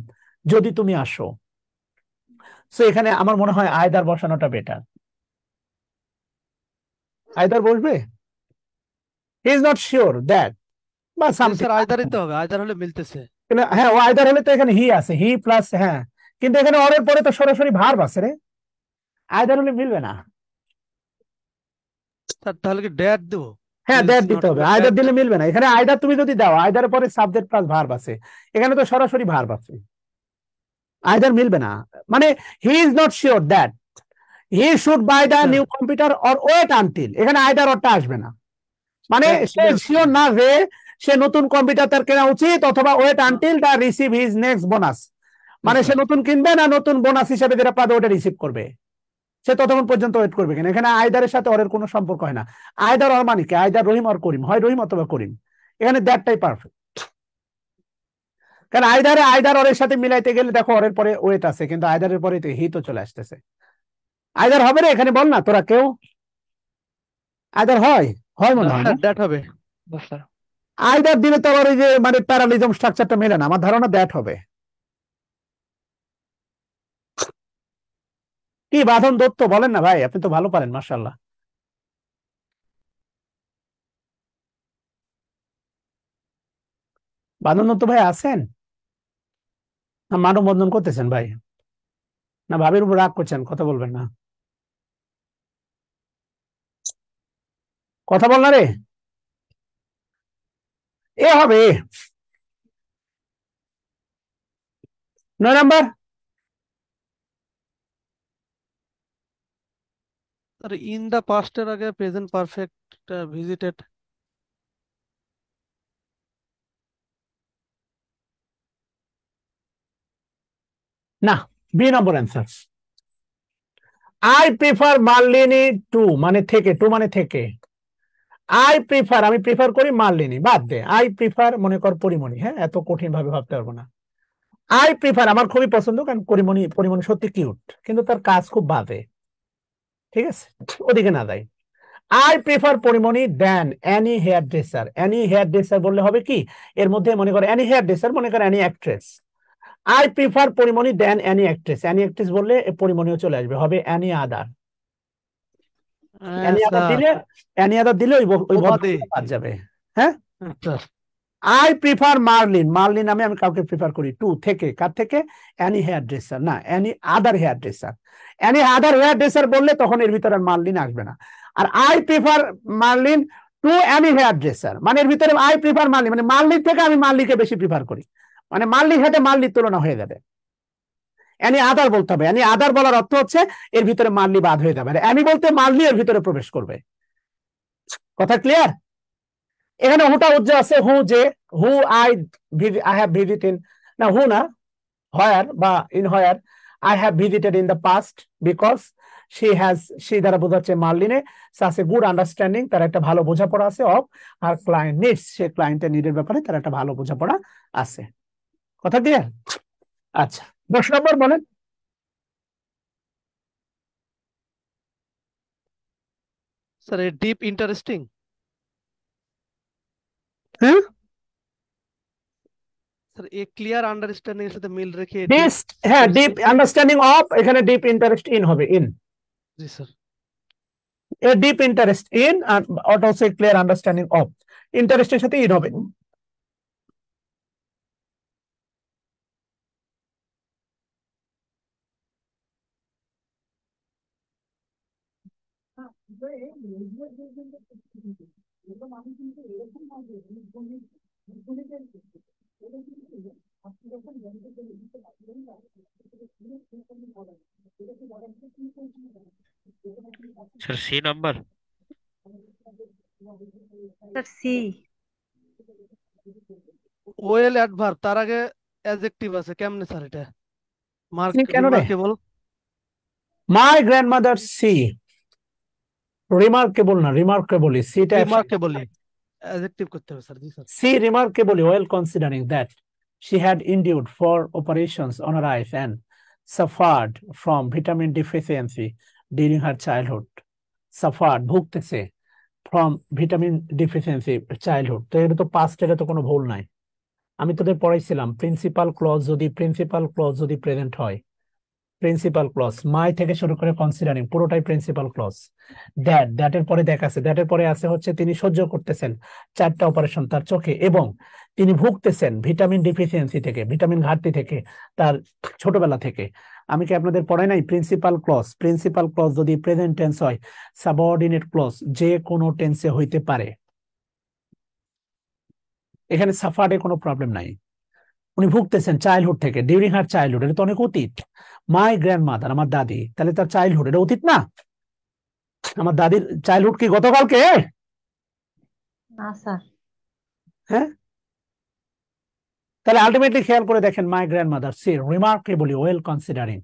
যদি তুমি আসো। সো এখানে আমার মনে হয় আয়দার বসানোটা বেটার। আয়দার বসবে, হি ইজ নট শিওর দ্যাট বা সামথিং। স্যার আয়দারই তো হবে, আয়দার হলে মিলতেছে। হ্যাঁ, ও আয়দার হলে তো এখানে হি আছে, হি প্লাস, হ্যাঁ, কিন্তু এখানে অরের পরে তো সরাসরি ভার্ব আছে রে, আয়দার হলে মিলবে না। স্যার তাহলে কি ড্যাট দেবো? হ্যাঁ, Is দ্যাট not দিতে হবে, that. আয়দার দিলে মিলবে না। এখানে আয়দার তুমি যদি দাও, আয়দার পরে সাবজেক্ট প্লাস ভার্ব আছে, এখানে তো সরাসরি ভার্ব আছে, আয়দার মিলবে না। মানে he is not sure that he should buy the new computer or wait until, এখানে আয়দার অরটা আসবে না। মানে সে শিওর না যে সে নতুন কম্পিউটার তার কেনা উচিত, অথবা ওয়েট আনটিল দা রিসিভ হিজ নেক্সট বোনাস, মানে সে নতুন কিনবে না নতুন বোনাস হিসেবে যেটা পাবে ওটা রিসিভ করবে, সে ততক্ষণ পর্যন্ত ওয়েট করবে কিনা। এখানে আয়দারের সাথে অরের কোনো সম্পর্ক হয় না। আয়দার অর মানে কি? আয়দার রহিম আর করিম, হয় রহিম অথবা করিম, এখানে দ্যাটটাই পারফেক্ট। কারণ আয়দার অরের সাথে মিলাইতে গেলে দেখো অরের পরে ওয়েট আছে, কিন্তু আয়দারের পরে হি তো চলে আসতেছে। আয়দার হবে না এখানে, বল না তোরা কেউ। আয়দার হয়, হয় মনে হয় না? ড্যাট হবে। আয়দার দিলে তো আবার ওই যে মানে প্যারালিজম স্ট্রাকচারটা মেলে না, আমার ধারণা দ্যাট হবে। কি বাঁধন দত্ত বলেন না ভাই, আপনি তো ভালো পারেন মাশাআল্লাহ। বাঁধন দত্ত ভাই আছেন না? মানববন্ধন করতেছেন ভাই, না ভাবির উপর রাগ করছেন? কথা বলবেন না, কথা বল না রে। এ হবে 9 নাম্বার। স্যার ইন দা পাস্টের আগে প্রেজেন্ট পারফেক্ট ভিজিটেড। না, B number answer. I prefer Marlene to মানে থেকে, টু মানে থেকে। আই প্রিফার, আমি প্রিফার করি মার্লিনি, বাদ দে। আই প্রিফার মনে কর পরিমণি, হ্যাঁ, এত কঠিন ভাবে ভাবতে পারবো না। আই প্রিফার আমার খুবই পছন্দ, কারণ পরিমণি সত্যি কিউট, কিন্তু তার কাজ খুব বাজে, ঠিক আছে, ওদিকে না যাই। I prefer Porimoni than any hairdresser. Any hairdresser বললে হবে কি, এর মধ্যে মনে করো অ্যানি হেয়ার ড্রেসার, মনে করো any actress. I prefer Porimoni than any actress, any actress বললে পরিমণিও চলে আসবে, হবে অ্যানি আদার। অ্যানি আদার দিলে ওই ভদ্রলোক বাদ যাবে। হ্যাঁ, আই প্রিফার মার্লিন, মার্লিন আমি কাউকে প্রিফার করি টু থেকে, কার থেকে? অ্যানি হেয়ার ড্রেসার, না any other hairdresser. Any other hairdresser বললে তখন এর ভিতরে আর মার্লিন আসবে না। আর I prefer Marlene to any hairdresser, মানে এর ভিতরে আই প্রিফার মার্লিন, মানে মার্লিন থেকে আমি মার্লিকে বেশি প্রিফার করি, মানে মার্লির সাথে মার্লির তুলনা হয়ে যাবে। অ্যানি আদার বলতে হবে, অ্যানি আদার বলার অর্থ হচ্ছে এর ভিতরে মার্লি বাদ হয়ে যাবে, অ্যানি বলতে মার্লি এর ভিতরে প্রবেশ করবে। কথা ক্লিয়ার? এখানে হুটা উজ্জ্ব আছে, হু যে, হু আই হ্যাভ ভিজিটেড, না হু না, where বা in where I have visited in the past because she দ্বারা বোঝাচ্ছে মার্লিনে such a good understanding, তার একটা ভালো বোঝাপড়া আছে of her client needs, সে ক্লায়েন্টের নিডের ব্যাপারে তার একটা ভালো বোঝাপড়া আছে। কথা ক্লিয়ার? আচ্ছা 10 নম্বর বলেন। Sir a deep interesting. হ্যাঁ স্যার এ ক্লিয়ার আন্ডারস্ট্যান্ডিং এর সাথে মিল রেখে ডিপ, হ্যাঁ ডিপ আন্ডারস্ট্যান্ডিং অফ, এখানে ডিপ ইন্টারেস্ট ইন হবে in, G sir. a deep interest in and also a clear understanding of, ইন্টারেস্টের সাথে ইন হবে। Sir C number. Sir C. Well adverb, তার আগে অ্যাডজেক্টিভ আছে, কেমনে স্যার এটা? কেন রে? Remarkable. My grandmother C, remarkable না, রিমার্কেবলি, সিটা রিমার্কেবলি অ্যাডজেক্টিভ করতে হবে স্যার। জি sir. C remarkably well considering that she had endured 4 operations on her eyes and suffered from vitamin deficiency during her childhood. Suffered, ভুগতেছে, from vitamin deficiency childhood, তো এটা তো past, এটা তো কোনো ভুল নাই। আমি তোদের পড়াইছিলাম প্রিন্সিপাল ক্লজ যদি প্রেজেন্ট হয়, প্রিন্সিপাল ক্লজ মাই থেকে শুরু করে কনসিডারিং পুরোটাই প্রিন্সিপাল ক্লজ। দ্যাটের পরে দেখাচ্ছে, দ্যাটের পরে আছে হচ্ছে তিনি সহ্য করতেছেন 4টা অপারেশন তার চোখে, এবং তিনি ভুগতেছেন ভিটামিন ডিফিসিয়েন্সি থেকে, ভিটামিন ঘাটতি থেকে তার ছোটবেলা থেকে। আমি কি আপনাদের পড়াই নাই? প্রিন্সিপাল ক্লজ যদি প্রেজেন্ট টেন্স হয়, সাবঅর্ডিনেট ক্লজ যে কোনো টেন্সে হইতে পারে। এখানে সাফার্ডে কোনো প্রবলেম নাই। উনি ভুগতেছেন চাইল্ডহুড থেকে, ডিউরিং হার চাইল্ডহুড, এটা তো অনেক অতীত। মাই গ্র্যান্ডমাদার, আমার দাদি, তাহলে তার চাইল্ডহুড, এটা অতীত না? আমার দাদির চাইল্ডহুড কি গতকালকে? না স্যার। হ্যাঁ, তাহলে আলটিমেটলি খেয়াল করে দেখেন, my grandmother see remarkably well considering,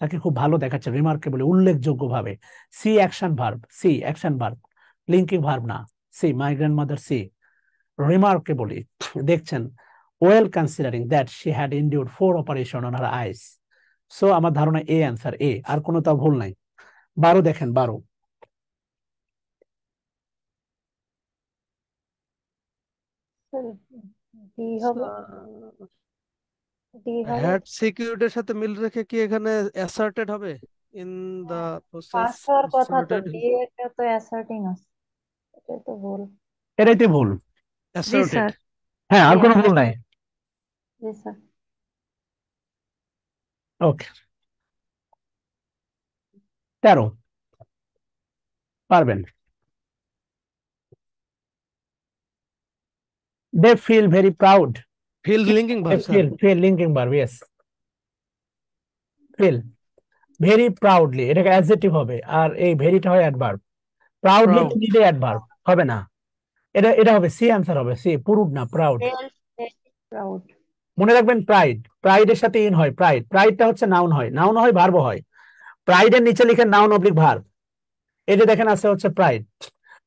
তাকে খুব ভালো দেখাচ্ছে, রিমার্কেবলি উল্লেখযোগ্য ভাবে। See action verb, linking verb না। See my grandmother see remarkably দেখছেন, well considering that she had endured 4 operation on her eyes. So আমার ধারণা এ অ্যান্সার এ, আর কোনো তাও ভুল নাই। 12 দেখেন, 12 ডি হবে, ডি হবে। হ্যাড সিকিউরিটির সাথে মিল রেখে কি এখানে অ্যাসার্টেড হবে? ইন দা প্রসেস পাস হওয়ার কথা তো, asserted, ডি এটা তো অ্যাসার্টিং আছে, এটা তো ভুল। এটাই তো ভুল। জি asserted। স্যার। হ্যাঁ, আর কোনো ভুল নাই। জি স্যার। ওকে 13 পারবেন। They feel very proud. Feel linking verb sir. Feel linking verb, yes. Feel very proudly, এটাকে অ্যাডজেক্টিভ হবে, আর এই ভেরিটা হয় অ্যাডভার্ব। Proudly Proud। নিজে অ্যাডভার্ব হবে না, এটা হবে সি, অ্যান্সার হবে সি, পুরুড না, প্রাউড। প্রাউড। মনে রাখবেন প্রাইডের সাথে ইন হয়, প্রাইডটা হচ্ছে নাউন হয়, ভার্ব হয়। প্রাইডের নিচে লিখেন নাউন অবলিক ভার্ব, এই যে দেখেন আছে হচ্ছে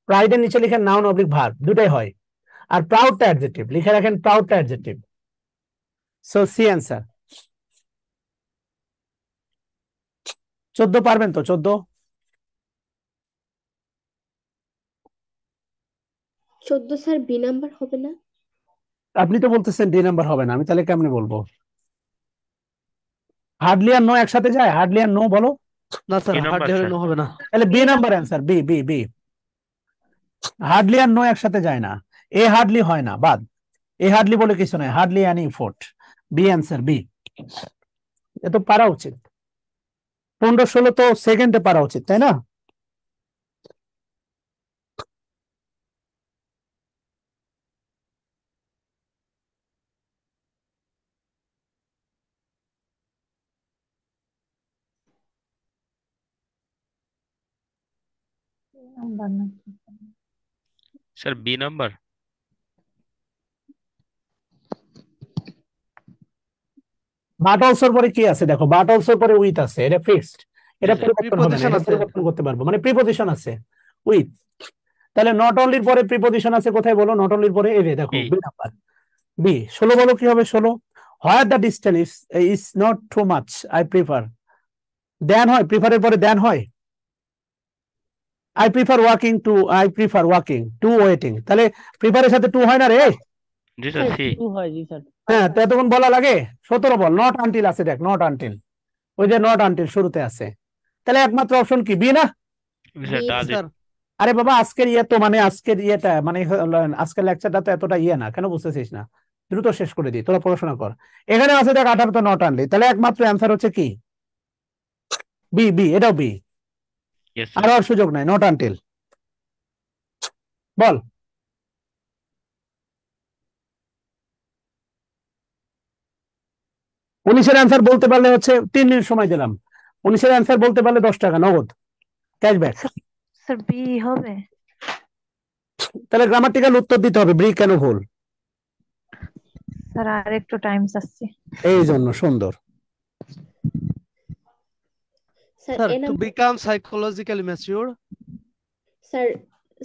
প্রাইডের নিচে লিখেন নাউন অবলিক ভার্ব, দুটাই হয়। আর প্রাউডটা অ্যাডজেক্টিভ, লিখে রাখেন প্রাউডটা অ্যাডজেক্টিভ। So C answer. 14 পারবেন তো? 14 স্যার বি নাম্বার হবে না? আপনি তো বলতেছেন ডি নাম্বার হবে না, আমি তাহলে কেমনে বলবো? হার্ডলি আর নো একসাথে যায়? হার্ডলি আর নো বলো। না স্যার, বি নাম্বার হার্ডলি হলে স্যার। নো হবে না। তাহলে B number answer, B. Hardly আর নো একসাথে যায় না, এ হার্ডলি হয় না, বাদ। এ হার্ডলি বলে কিছু নাই, hardly an effort. B answer, B. A তো পারা উচিত, 15-16 তো সেকেন্ডে পারা উচিত, তাই না? নাম্বার না। Sir B number. বাট অলসোর পরে কি আছে দেখো, বাট অলসোর পরে উইথ আছে, এটা ফিক্সড, এটা জি স্যার পরিবর্তন হবে না, প্রিপোজিশন এটা আছে। পরিবর্তন করতে পারবো, মানে প্রিপোজিশন আছে উইথ। তাহলে নট অনলির পরে প্রিপোজিশন আছে কোথায় বলো, নট অনলির পরে এই যে দেখো বি বি নাম্বার, বি। 16 বলো কি হবে 16, where the distance is not too much I prefer, then হয়, প্রিফারের পরে দেন হয়, I prefer walking to waiting, তাহলে প্রিফারের সাথে টু হয় না রে, জি স্যার সি হ্যাঁ তো এতক্ষণ বলা লাগে। 17 বল, নট আনটিল আছে দেখ, নট আনটিল, ওই যে নট আনটিল শুরুতে আছে, তাহলে একমাত্র অপশন কি বি না? জি স্যার ডাজ ইট স্যার আরে বাবা আজকের ইয়ে তো মানে আজকের ইয়েটা মানে আজকের লেকচারটা তো এতটা ইয়ে না, কেন বুঝতেছিস না? দ্রুত শেষ করে দিই, তোরা পড়াশোনা কর। এখানে আছে দেখ 18 তো নট আনলি, তাহলে একমাত্র অ্যান্সার হচ্ছে কি বি, বি, এটাও বি, ইয়েস আর স্যার আর সুযোগ নাই, নট আনটিল। বল 19-এর অ্যান্সার বলতে পারলে হচ্ছে 3 মিনিট সময় দিলাম, 19-এর অ্যান্সার বলতে পারলে 10 টাকা নগদ ক্যাশব্যাক। স্যার বি হবে। তাহলে গ্রামাটিক্যাল উত্তর দিতে হবে, বি কেন ভুল, স্যার আর একটু টাইম চাচ্ছি। এই জন্য সুন্দর। Sir sir A two number, become psychologically mature, sir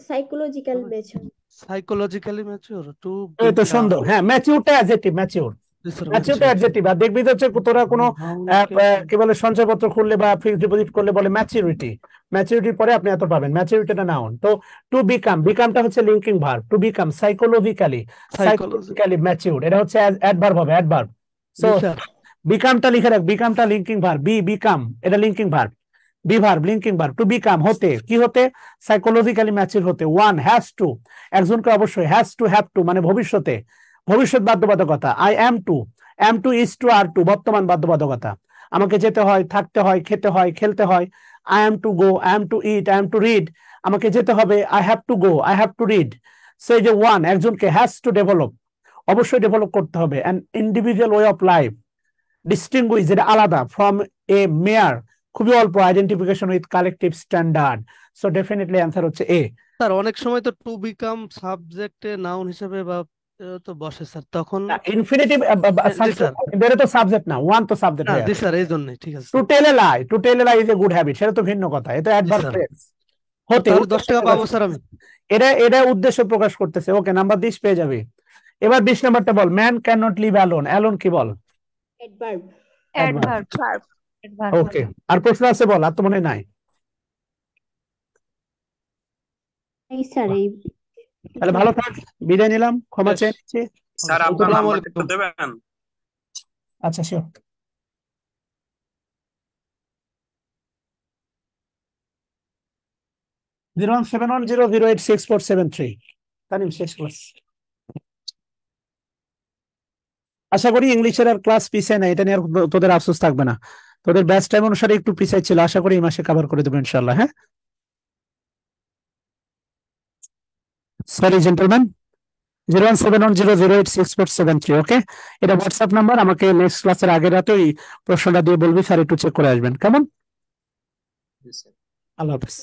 psychological method, psychologically mature to এই তো বিকাম, সুন্দর, হ্যাঁ ম্যাচিউরটা অ্যাডজেক্টিভ, ম্যাচিউর, ম্যাচিউরটা অ্যাডজেক্টিভ। আর দেখবি তো হচ্ছে তোরা কোনো কি বলে সঞ্চয়পত্র খুললে বা ফিক্সড ডিপোজিট করলে বলে ম্যাচিউরিটি, ম্যাচিউরিটির পরে আপনি এত পাবেন, ম্যাচিউরিটিটা নাউন। তো টু বিকাম, বিকামটা হচ্ছে linking verb, to become psychologically mature, এটা হচ্ছে অ্যাডভার্ব হবে, অ্যাডভার্ব। সো বিকামটা লিখে রাখ, বিকামটা লিঙ্কিং ভার্ব, বি বিকাম এটা linking verb, be verb linking verb, to become হতে, কি হতে, সাইকোলজিক্যালি ম্যাচিউর হতে। ওয়ান হ্যাজ টু, একজনকে অবশ্যই, হ্যাজ টু হ্যাভ টু মানে ভবিষ্যতে, ভবিষ্যৎ বাধ্যবাধকতা। I am to is to are to বর্তমান বাধ্যবাধকতা, আমাকে যেতে হয়, থাকতে হয়, খেতে হয়, খেলতে হয়। I am to go, I am to eat, I am to read, আমাকে যেতে হবে, I have to go, I have to read. সেই যে ওয়ান একজনকে হ্যাজ টু ডেভেলপ, অবশ্যই ডেভেলপ করতে হবে, an individual way of life, distinguish যেটা আলাদা, ফ্রম এ মেয়ার খুবই অল্প, identification with collective standard. So definitely answer হচ্ছে এ। স্যার অনেক সময় তো টু বিকাম সাবজেক্টে নাউন হিসেবে বা তো বসে স্যার, তখন ইনফিনিটিভ জি স্যার, এটা তো সাবজেক্ট না, ওয়ান তো সাবজেক্ট হ্যাঁ হয়ে জি আছে। স্যার এই জন্যই, ঠিক আছে to tell a lie, to tell a lie is a good habit, সেটা তো ভিন্ন কথা, এটা অ্যাডভার্ব স্যার। ফ্রেজ হতে, তাহলে 10 টাকা পাবো স্যার আমি। এটা উদ্দেশ্য প্রকাশ করতেছে। ওকে নাম্বার 20 পেয়ে যাবে। এবার 20 নাম্বারটা বল, man can not live alone, alone কি বল? অ্যাডভার্ব। অ্যাডভার্ব। ওকে, আর প্রশ্ন আছে বল, আর তো মনে নাই। এই স্যার এই তাহলে ভালো থাক, বিদায় নিলাম, ক্ষমা চেয়ে নিচ্ছি। স্যার আপনার নাম্বারটা একটু দেবেন? আচ্ছা শিওর। (01710086473) তানিম শেষ ক্লাস। আশা করি ইংলিশের আর ক্লাস পিছিয়ে নাই, এটা নিয়ে আর তোদের আফসোস থাকবে না। তোদের ব্যাচ টাইম অনুসারে একটু পিছিয়ে ছিল, আশা করি এই মাসে কভার করে দেবো ইনশাআল্লাহ। হ্যাঁ সরি জেন্টলম্যান, 01710086473। ওকে, এটা হোয়াটসঅ্যাপ নাম্বার, আমাকে নেক্সট ক্লাসের আগের রাতে ওই প্রশ্নটা দিয়ে বলবি, স্যার একটু চেক করে আসবেন, কেমন? আল্লাহ হাফেজ।